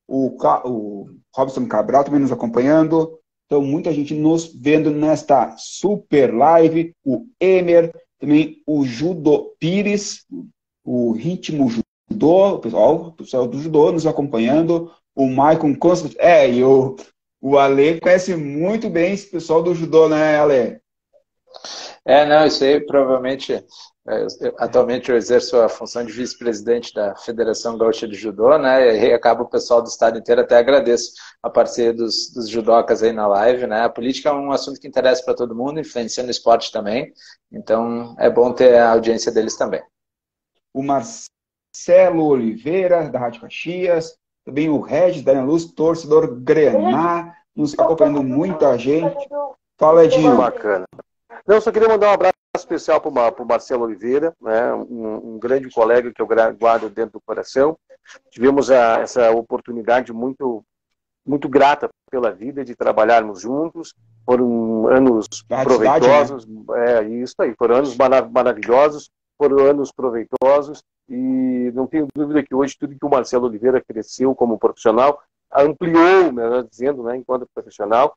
o Robson Cabral também nos acompanhando. Então, muita gente nos vendo nesta super live. O Emer, também o Judo Pires, o Ritmo Judô, o pessoal do Judô nos acompanhando. O Maicon Constant, e o Ale conhece muito bem esse pessoal do Judô, né, Ale? Não, isso aí provavelmente, atualmente eu exerço a função de vice-presidente da Federação Gaúcha de Judô, né, e aí acaba o pessoal do estado inteiro, até agradeço a parceria dos judocas aí na live, né, a política é um assunto que interessa para todo mundo, influencia no esporte também, então é bom ter a audiência deles também. O Marcelo Oliveira, da Rádio Caxias, também o Regis da Luz, torcedor Grená, nos acompanhando muita gente. Fala, Edinho. Bacana. Não, só queria mandar um abraço especial para o Marcelo Oliveira, né, um grande colega que eu guardo dentro do coração. Tivemos essa oportunidade muito grata pela vida de trabalharmos juntos. Foram anos proveitosos. Né? Isso aí, foram anos maravilhosos, foram anos proveitosos e não tenho dúvida que hoje tudo que o Marcelo Oliveira cresceu como profissional, ampliou, melhor dizendo, né, enquanto profissional.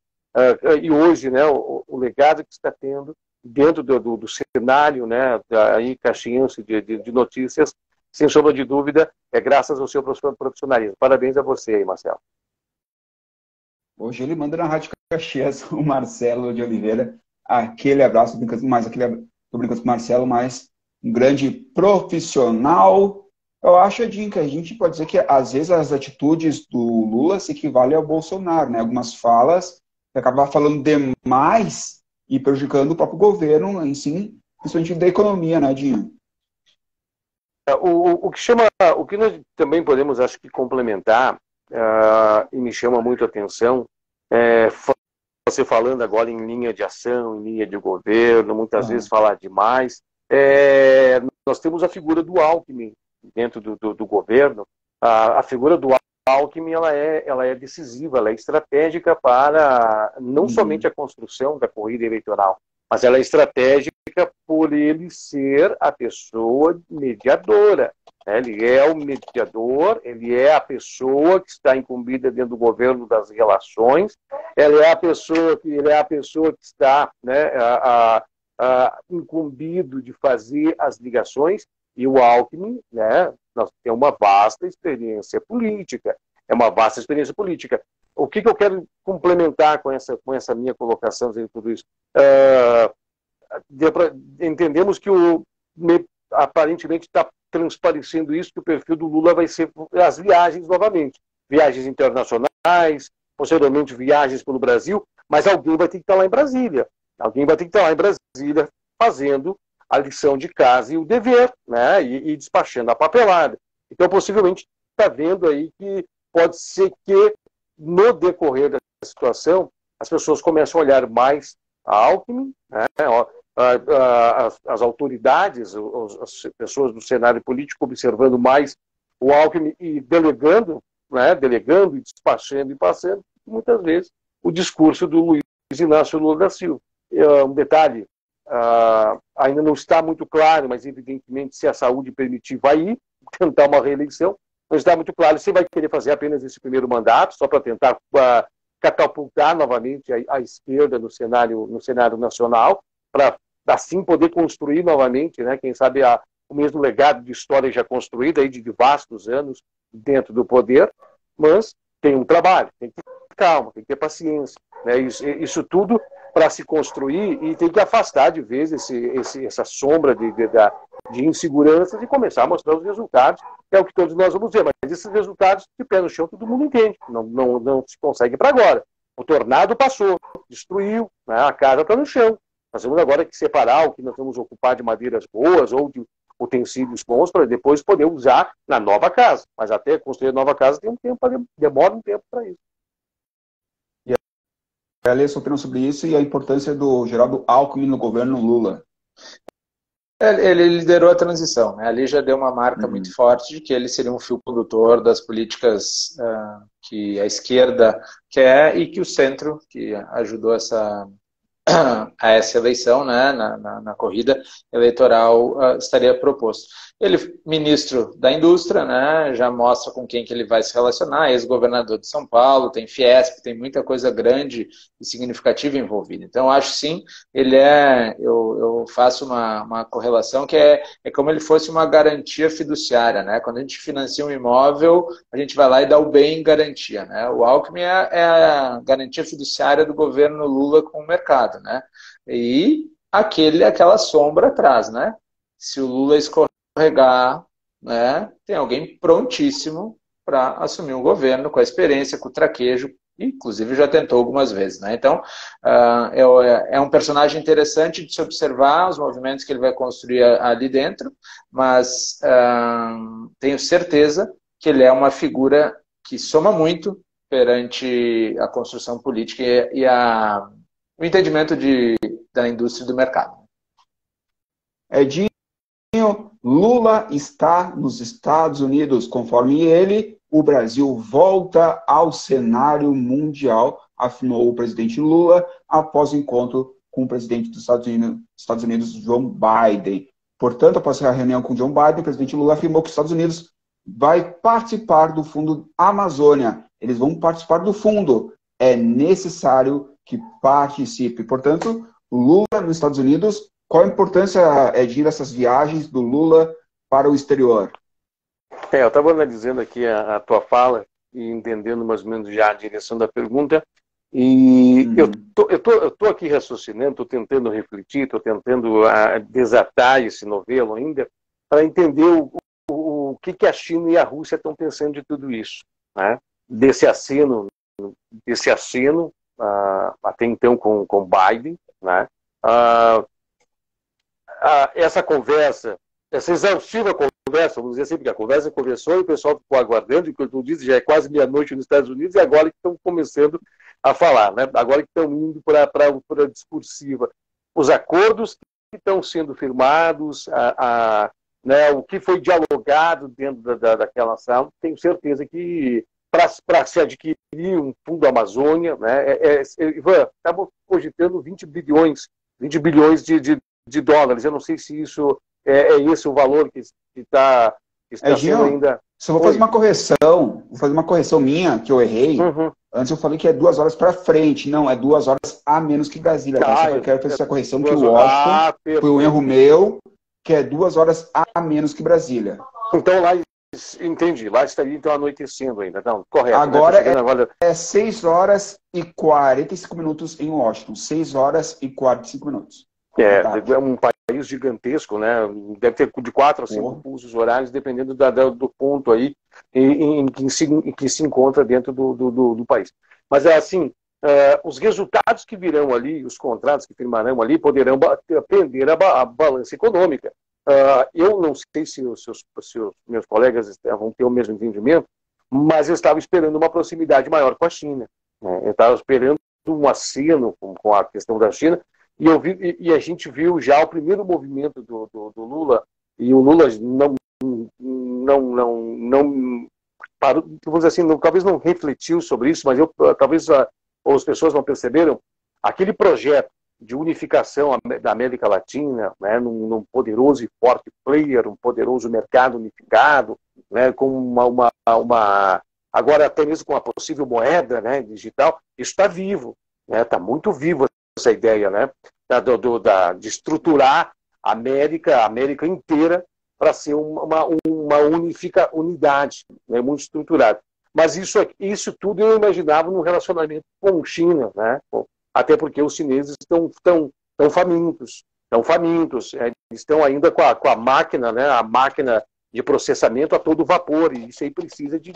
E hoje, né, o legado que está tendo dentro do cenário, né, aí caxiense de notícias, sem sombra de dúvida, é graças ao seu profissionalismo. Parabéns a você aí, Marcelo. Hoje ele manda na Rádio Caxias, o Marcelo de Oliveira. Aquele abraço, tô brincando com o Marcelo, mas um grande profissional. Eu acho, Edinho, que a gente pode dizer que às vezes as atitudes do Lula se equivalem ao Bolsonaro, né? Algumas falas que acabam falando demais e prejudicando o próprio governo em si, principalmente da economia, né, Edinho? O que nós também podemos, acho que, complementar, e me chama muito a atenção, você falando agora em linha de ação, em linha de governo, muitas vezes falar demais. Nós temos a figura do Alckmin dentro do governo. A figura do Alckmin ela é decisiva, ela é estratégica para não somente a construção da corrida eleitoral, mas ela é estratégica por ele ser a pessoa mediadora. Ele é o mediador, ele é a pessoa que está incumbida dentro do governo das relações, ele é a pessoa que está, né, incumbido de fazer as ligações, e o Alckmin, né, tem uma vasta experiência política. O que eu quero complementar com essa minha colocação de tudo isso? Entendemos que aparentemente está transparecendo isso, que o perfil do Lula vai ser as viagens novamente. Viagens internacionais, posteriormente viagens pelo Brasil, mas alguém vai ter que estar lá em Brasília. Alguém vai ter que estar lá em Brasília fazendo a lição de casa e o dever, né? E despachando a papelada. Então, possivelmente, está vendo aí que pode ser que, no decorrer da situação, as pessoas começam a olhar mais a Alckmin, né? As autoridades, as pessoas do cenário político observando mais o Alckmin e delegando, né? Delegando e despachando e passando, muitas vezes, o discurso do Luiz Inácio Lula da Silva. Um detalhe, ainda não está muito claro, mas evidentemente, se a saúde permitir, vai ir tentar uma reeleição. Não está muito claro se vai querer fazer apenas esse primeiro mandato, só para tentar catapultar novamente a esquerda no cenário nacional, para assim poder construir novamente, né, quem sabe o mesmo legado de história já construída aí de vastos anos dentro do poder, mas tem um trabalho, tem que ter calma, tem que ter paciência, né, isso tudo para se construir, e tem que afastar de vez essa sombra de inseguranças e começar a mostrar os resultados, que é o que todos nós vamos ver. Mas esses resultados, de pé no chão, todo mundo entende. Não se consegue para agora. O tornado passou, destruiu, né? A casa está no chão. Nós temos agora que separar o que nós vamos ocupar de madeiras boas ou de utensílios bons para depois poder usar na nova casa. Mas até construir a nova casa demora um tempo para isso. Quer ler sua opinião sobre isso e a importância do Geraldo Alckmin no governo Lula? Ele liderou a transição, né? Ali já deu uma marca muito forte de que ele seria um fio condutor das políticas que a esquerda quer e que o centro, que ajudou a essa eleição, né, na corrida eleitoral, estaria proposto. Ele, ministro da Indústria, né, já mostra com quem que ele vai se relacionar, ex-governador de São Paulo, tem Fiesp, tem muita coisa grande e significativa envolvida. Então, acho sim, eu faço uma correlação que é como ele fosse uma garantia fiduciária, né? Quando a gente financia um imóvel, a gente vai lá e dá o bem em garantia, né? O Alckmin é a garantia fiduciária do governo Lula com o mercado, né? E aquela sombra atrás, né? Se o Lula escorregar, né, tem alguém prontíssimo para assumir um governo com a experiência, com o traquejo, inclusive já tentou algumas vezes, né? Então, é um personagem interessante de se observar os movimentos que ele vai construir ali dentro, mas tenho certeza que ele é uma figura que soma muito perante a construção política e o entendimento da indústria e do mercado. Edinho, Lula está nos Estados Unidos. Conforme ele, o Brasil volta ao cenário mundial, afirmou o presidente Lula após o encontro com o presidente dos Estados Unidos, Joe Biden. Portanto, após a reunião com Joe Biden, o presidente Lula afirmou que os Estados Unidos vai participar do Fundo Amazônia. Eles vão participar do fundo. É necessário que participe. Portanto, Lula nos Estados Unidos. Qual a importância, Edinho, dessas viagens do Lula para o exterior? Eu estava analisando aqui a tua fala e entendendo mais ou menos já a direção da pergunta. E eu tô aqui raciocinando, estou tentando refletir, estou tentando desatar esse novelo ainda, para entender o que a China e a Rússia estão pensando de tudo isso, né? Desse aceno até então com Biden, né? Essa conversa, essa exaustiva conversa, vamos dizer assim, porque a conversa começou e o pessoal ficou aguardando, e como tu disse, já é quase meia-noite nos Estados Unidos, e agora que estão começando a falar, né? Agora que estão indo para a discursiva. Os acordos que estão sendo firmados, né, o que foi dialogado dentro daquela sala, tenho certeza que para se adquirir um fundo Amazônia, né, Ivan, estavam cogitando 20 bilhões de dólares. Eu não sei se isso é esse o valor que está sendo ainda. Só vou fazer uma correção minha, que eu errei. Antes eu falei que é 2 horas para frente. Não, é 2 horas a menos que Brasília. Eu quero fazer essa correção, que o Washington foi um erro meu, que é 2 horas a menos que Brasília. Então lá, entendi, lá estaria então anoitecendo ainda. Não, correto. Agora, né? É 6 horas e 45 minutos em Washington. 6 horas e 45 minutos. É um país gigantesco, né? Deve ter de 4 a 5 fusos horários, dependendo do ponto aí em que se encontra dentro do país. Mas é assim, os resultados que virão ali, os contratos que firmarão ali, poderão atender a balança econômica. Eu não sei se os meus colegas vão ter o mesmo entendimento, mas eu estava esperando uma proximidade maior com a China, né? Eu estava esperando um aceno com a questão da China. E a gente viu já o primeiro movimento do Lula, e o Lula não parou, vamos dizer assim, talvez não refletiu sobre isso, mas talvez as pessoas não perceberam aquele projeto de unificação da América Latina, né, num poderoso e forte player, um poderoso mercado unificado, né, com agora até mesmo com a possível moeda, né, digital. Isso está vivo, né, está muito vivo essa ideia, né, de estruturar a América inteira para ser uma unidade, né, muito estruturada. Mas isso tudo eu imaginava num relacionamento com China, né, até porque os chineses estão famintos, estão ainda com a máquina, né, a máquina de processamento a todo vapor, e isso aí precisa de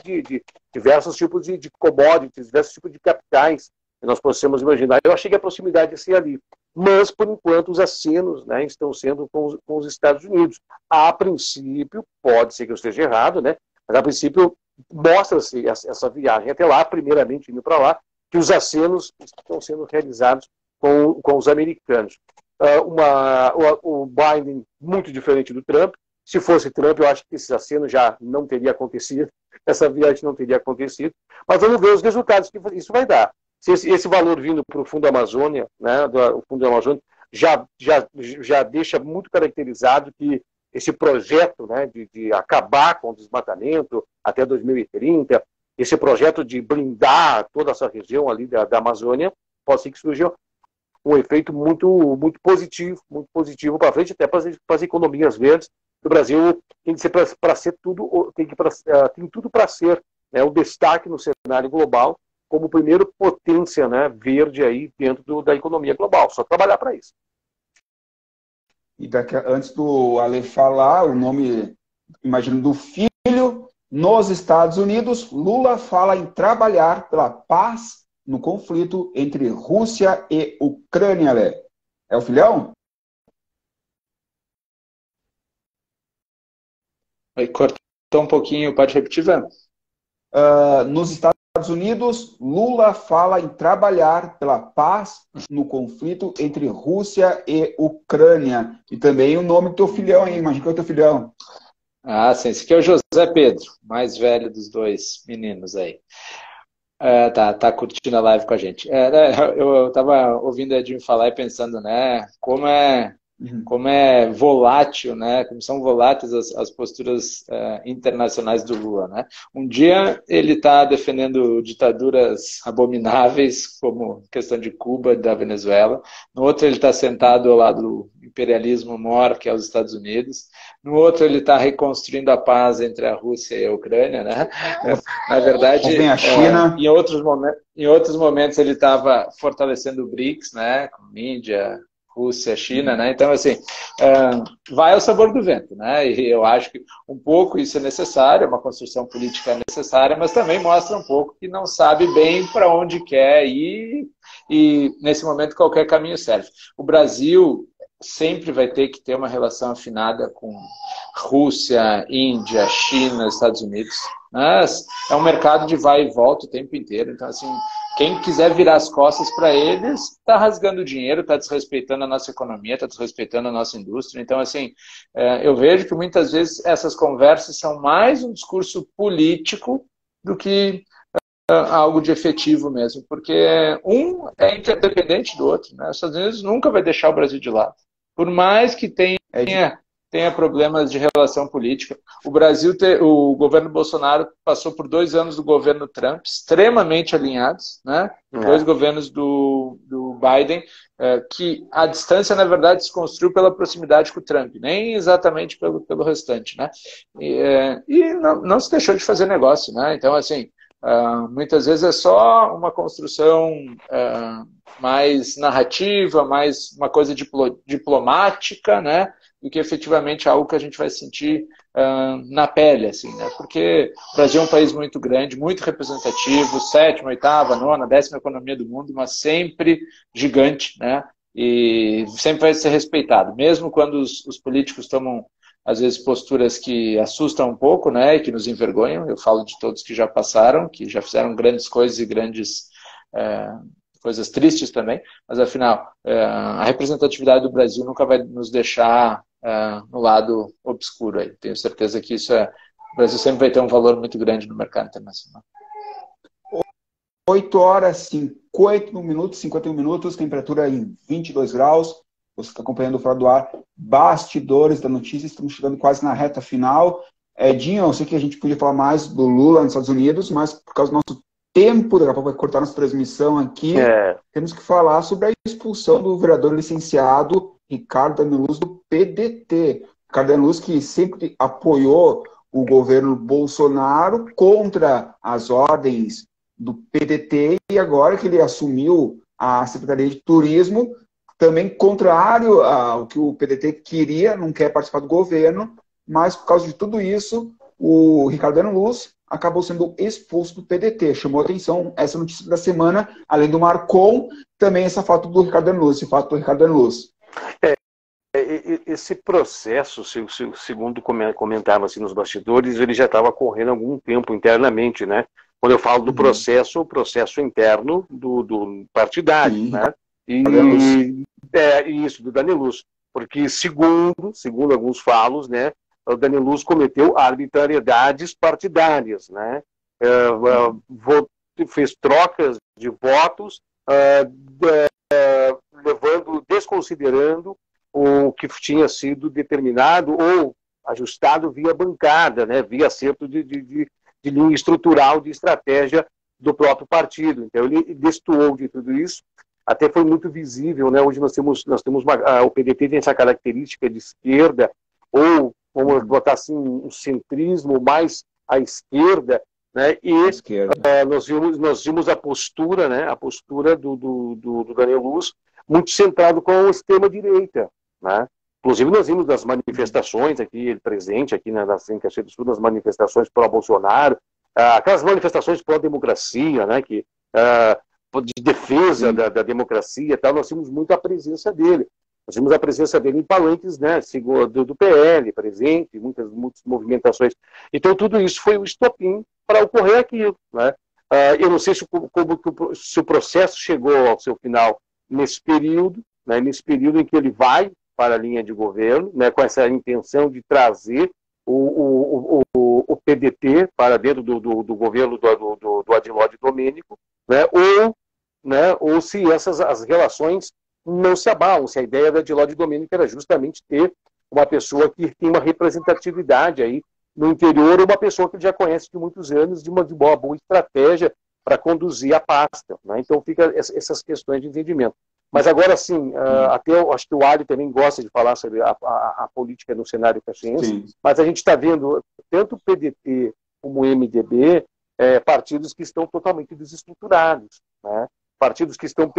diversos tipos de commodities, diversos tipos de capitais que nós possamos imaginar. Eu achei que a proximidade ia ser ali. Mas, por enquanto, os acenos, né, estão sendo com os Estados Unidos. A princípio, pode ser que eu esteja errado, né, mas a princípio mostra-se essa viagem até lá, primeiramente indo para lá, que os acenos estão sendo realizados com os americanos. O Biden, muito diferente do Trump. Se fosse Trump, eu acho que esse aceno já não teria acontecido, essa viagem não teria acontecido. Mas vamos ver os resultados que isso vai dar. Se esse valor vindo para o Fundo Amazônia, né, o Fundo Amazônia, já deixa muito caracterizado que esse projeto, né, de acabar com o desmatamento até 2030, esse projeto de blindar toda essa região ali da Amazônia, pode ser que surja um efeito muito positivo para frente, até para as economias verdes. O Brasil tem que ser para ser tudo, tem tudo para ser, né, o destaque no cenário global, como primeira potência, né, verde aí dentro da economia global. Só trabalhar para isso. E antes do Ale falar, o nome, imagino, do filho, nos Estados Unidos, Lula fala em trabalhar pela paz no conflito entre Rússia e Ucrânia, Ale. É o filhão? Cortou um pouquinho, pode repetir, Van? Nos Estados Unidos, Lula fala em trabalhar pela paz no conflito entre Rússia e Ucrânia. E também o nome do teu filhão aí, imagina que é o teu filhão. Ah, sim, esse aqui é o José Pedro, mais velho dos dois meninos aí. Tá curtindo a live com a gente. Eu estava ouvindo a Edinho falar e pensando, né, como é como é volátil, né? Como são voláteis as posturas internacionais do Lula, né? Um dia ele está defendendo ditaduras abomináveis, como a questão de Cuba e da Venezuela. No outro ele está sentado ao lado do imperialismo maior, que é os Estados Unidos. No outro ele está reconstruindo a paz entre a Rússia e a Ucrânia, né? Na verdade, a China. Em outros momentos ele estava fortalecendo o BRICS, né? Com Índia, Rússia, China, né? Então, assim, vai ao sabor do vento, né? E eu acho que um pouco isso é necessário, uma construção política necessária, mas também mostra um pouco que não sabe bem para onde quer ir e, nesse momento, qualquer caminho serve. O Brasil sempre vai ter que ter uma relação afinada com Rússia, Índia, China, Estados Unidos. Mas é um mercado de vai e volta o tempo inteiro. Então, assim, quem quiser virar as costas para eles está rasgando dinheiro, está desrespeitando a nossa economia, está desrespeitando a nossa indústria. Então, assim, eu vejo que muitas vezes essas conversas são mais um discurso político do que algo de efetivo mesmo, porque um é interdependente do outro, né? Os Estados Unidos nunca vai deixar o Brasil de lado. Por mais que tenha problemas de relação política. O governo Bolsonaro passou por 2 anos do governo Trump, extremamente alinhados, né? 2 governos do Biden, que a distância, na verdade, se construiu pela proximidade com o Trump, nem exatamente pelo restante, né? E não se deixou de fazer negócio, né? Então, assim, muitas vezes é só uma construção mais narrativa, mais uma coisa diplomática, né? Do que efetivamente algo que a gente vai sentir na pele, assim, né? Porque o Brasil é um país muito grande, muito representativo, 7ª, 8ª, 9ª, 10ª economia do mundo, mas sempre gigante, né? E sempre vai ser respeitado, mesmo quando os políticos tomam, às vezes, posturas que assustam um pouco, né? E que nos envergonham. Eu falo de todos que já passaram, que já fizeram grandes coisas e grandes coisas tristes também, mas afinal, a representatividade do Brasil nunca vai nos deixar no lado obscuro aí. Tenho certeza que o Brasil sempre vai ter um valor muito grande no mercado internacional. 8h51 minutos, temperatura em 22 graus. Você está acompanhando o Fora do Ar, bastidores da notícia, estamos chegando quase na reta final. Dinho, eu sei que a gente podia falar mais do Lula nos Estados Unidos, mas por causa do nosso tempo, daqui a pouco vai cortar nossa transmissão aqui, temos que falar sobre a expulsão do vereador licenciado Ricardo Daneluz do PDT. Ricardo Daneluz, que sempre apoiou o governo Bolsonaro contra as ordens do PDT, e agora que ele assumiu a Secretaria de Turismo, também contrário ao que o PDT queria, não quer participar do governo, mas por causa de tudo isso, o Ricardo Daneluz acabou sendo expulso do PDT. Chamou a atenção essa notícia da semana, além do Marcon, também esse fato do Ricardo Daneluz. Esse processo, segundo comentavam assim nos bastidores, ele já estava correndo há algum tempo internamente, né? Quando eu falo do processo, o processo interno do partidário, né? Isso, do Daneluz. Porque, segundo alguns falos, né, o Daneluz cometeu arbitrariedades partidárias, né? Fez trocas de votos, desconsiderando o que tinha sido determinado ou ajustado via bancada, né, via acerto de linha estrutural, de estratégia do próprio partido. Então ele destoou de tudo isso. Até foi muito visível, né? Hoje nós temos o PDT tem essa característica de esquerda, ou vamos botar assim, um centrismo mais à esquerda, né? E nós vimos a postura, né? A postura do Daneluz muito centrado com a extrema-direita, né? Inclusive nós vimos nas manifestações aqui, ele presente aqui em Caxias do Sul, nas manifestações pró-Bolsonaro, aquelas manifestações pró-democracia, né? Que de defesa da democracia e tal, nós tínhamos muito a presença dele. Nós vimos a presença dele em palanques, né, do PL, presente, muitas movimentações. Então, tudo isso foi o estopim para ocorrer aquilo, né? Eu não sei se o processo chegou ao seu final nesse período, né, nesse período em que ele vai para a linha de governo, né, com essa intenção de trazer o PDT para dentro do governo do Adiló de Domênico, né, ou se as relações não se abalam. Se a ideia da Lodi Domênico era justamente ter uma pessoa que tem uma representatividade aí no interior, uma pessoa que ele já conhece de muitos anos, de uma boa estratégia para conduzir a pasta, né? Então fica essas questões de entendimento. Mas agora sim, até eu acho que o Ali também gosta de falar sobre a política no cenário caxiense, mas a gente está vendo tanto o PDT como o MDB, partidos que estão totalmente desestruturados, né? Partidos que estão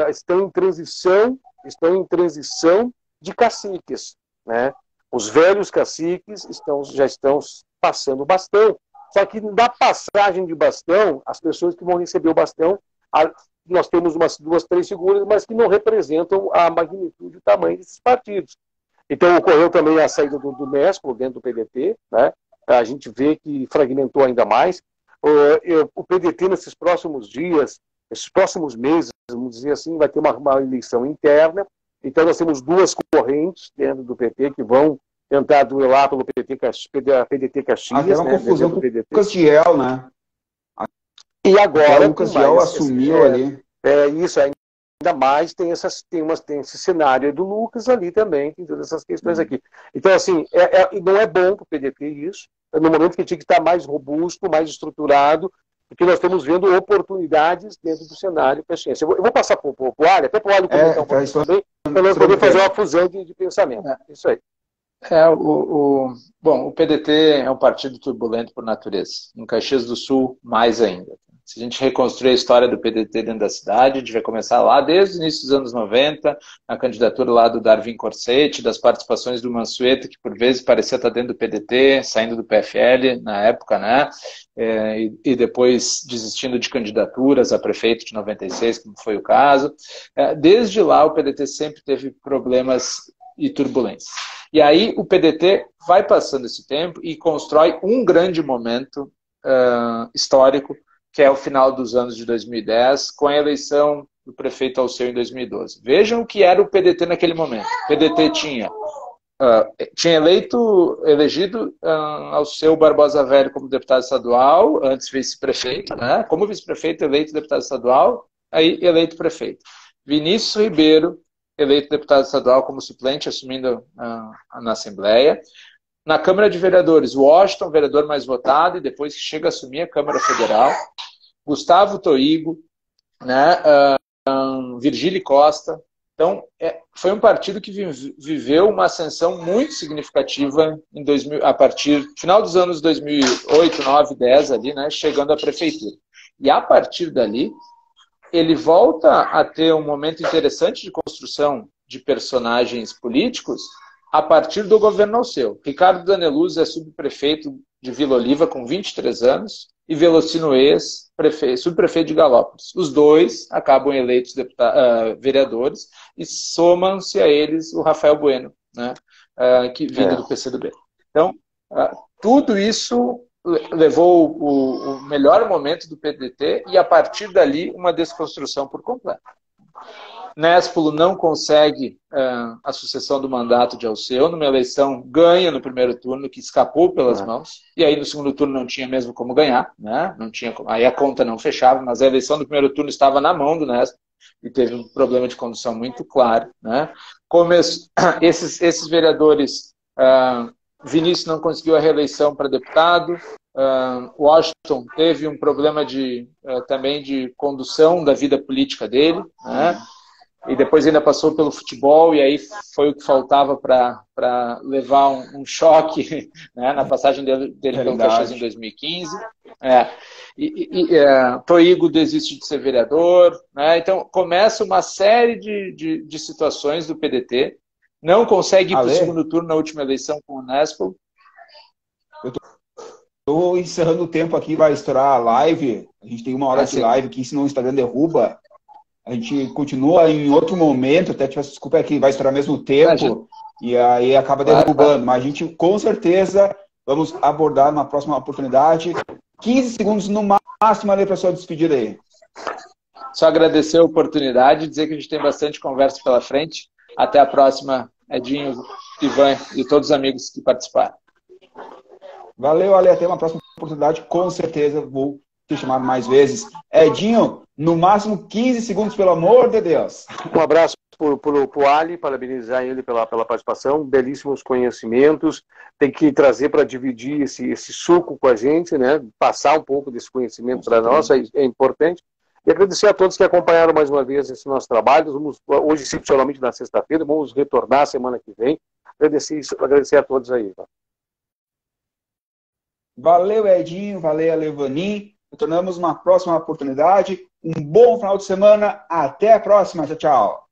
estão em transição de caciques, né? Os velhos caciques já estão passando o bastão. Só que na passagem de bastão, as pessoas que vão receber o bastão, nós temos umas 2, 3 figuras, mas que não representam a magnitude e o tamanho desses partidos. Então, ocorreu também a saída do Nespolo dentro do PDT, né? A gente vê que fragmentou ainda mais. O PDT, nesses próximos dias, esses próximos meses, vamos dizer assim, vai ter uma eleição interna. Então, nós temos 2 correntes dentro do PT que vão tentar duelar pelo PDT Caxias. Até uma confusão com o Lucas Diel, né? E agora... O Lucas Diel assumiu ali. Isso, ainda mais tem esse cenário do Lucas ali também, tem todas essas questões aqui. Então, assim, não é bom para o PDT isso, no momento que tinha que estar mais robusto, mais estruturado, porque nós estamos vendo oportunidades dentro do cenário caxiense. Eu vou passar para o Ali, até para o Ali comentar um pouco também, para nós poder fazer uma fusão de pensamento. Isso aí. Bom, o PDT é um partido turbulento por natureza. Em Caxias do Sul, mais ainda. Se a gente reconstruir a história do PDT dentro da cidade, a gente vai começar lá desde o início dos anos 90, a candidatura lá do Darwin Corsetti, das participações do Mansueto, que por vezes parecia estar dentro do PDT, saindo do PFL na época, né? E depois desistindo de candidaturas a prefeito de 96, como foi o caso. Desde lá, o PDT sempre teve problemas e turbulências. E aí o PDT vai passando esse tempo e constrói um grande momento histórico, que é o final dos anos de 2010, com a eleição do prefeito Alceu em 2012. Vejam o que era o PDT naquele momento. O PDT tinha elegido Alceu Barbosa Velho como deputado estadual, antes vice-prefeito, né? Como vice-prefeito, eleito deputado estadual, aí eleito prefeito. Vinícius Ribeiro, eleito deputado estadual como suplente, assumindo na Assembleia. Na Câmara de Vereadores, Washington, vereador mais votado, e depois que chega a assumir a Câmara Federal. Gustavo Toigo, né? Virgílio Costa. Então, foi um partido que viveu uma ascensão muito significativa a partir do final dos anos 2008, 9, 10, ali, né? Chegando à prefeitura. E a partir dali, ele volta a ter um momento interessante de construção de personagens políticos a partir do governo Alceu. Ricardo Daneluz é subprefeito de Vila Oliva com 23 anos e Velocino Ex, subprefeito de Galópolis. Os dois acabam eleitos vereadores e somam-se a eles o Rafael Bueno, né, que vindo do PCdoB. Então, tudo isso levou o melhor momento do PDT e, a partir dali, uma desconstrução por completo. Nespolo não consegue a sucessão do mandato de Alceu, numa eleição ganha no primeiro turno, que escapou pelas mãos, e aí no segundo turno não tinha mesmo como ganhar, né? Não tinha como, aí a conta não fechava, mas a eleição do primeiro turno estava na mão do Nespolo, e teve um problema de condução muito claro, né? Esses vereadores, Vinícius não conseguiu a reeleição para deputado, Washington teve um problema também de condução da vida política dele, né? E depois ainda passou pelo futebol, e aí foi o que faltava para levar um choque, né, na passagem dele pelo Caxias em 2015. Toigo desiste de ser vereador, né? Então começa uma série de situações do PDT, não consegue ir para o segundo turno na última eleição com o Nespolo. Eu estou encerrando o tempo aqui, vai estourar a live, a gente tem 1 hora de live aqui, senão o Instagram derruba. A gente continua em outro momento, até te peço desculpa, é que vai estourar ao mesmo tempo, e aí acaba derrubando. Mas a gente, com certeza, vamos abordar numa próxima oportunidade. 15 segundos no máximo ali para a sua despedida aí. Só agradecer a oportunidade, dizer que a gente tem bastante conversa pela frente. Até a próxima, Edinho, Ivan e todos os amigos que participaram. Valeu, Ale. Até uma próxima oportunidade. Com certeza vou te chamar mais vezes. Edinho, No máximo 15 segundos, pelo amor de Deus. Um abraço para o Ali, parabenizar ele pela participação, belíssimos conhecimentos, tem que trazer para dividir esse suco com a gente, né? Passar um pouco desse conhecimento para nós, é importante. E agradecer a todos que acompanharam mais uma vez esse nosso trabalho. Hoje, excepcionalmente na sexta-feira, vamos retornar semana que vem. Agradecer a todos aí. Valeu, Edinho, valeu, Levanin. Retornamos uma próxima oportunidade. Um bom final de semana. Até a próxima. Tchau, tchau.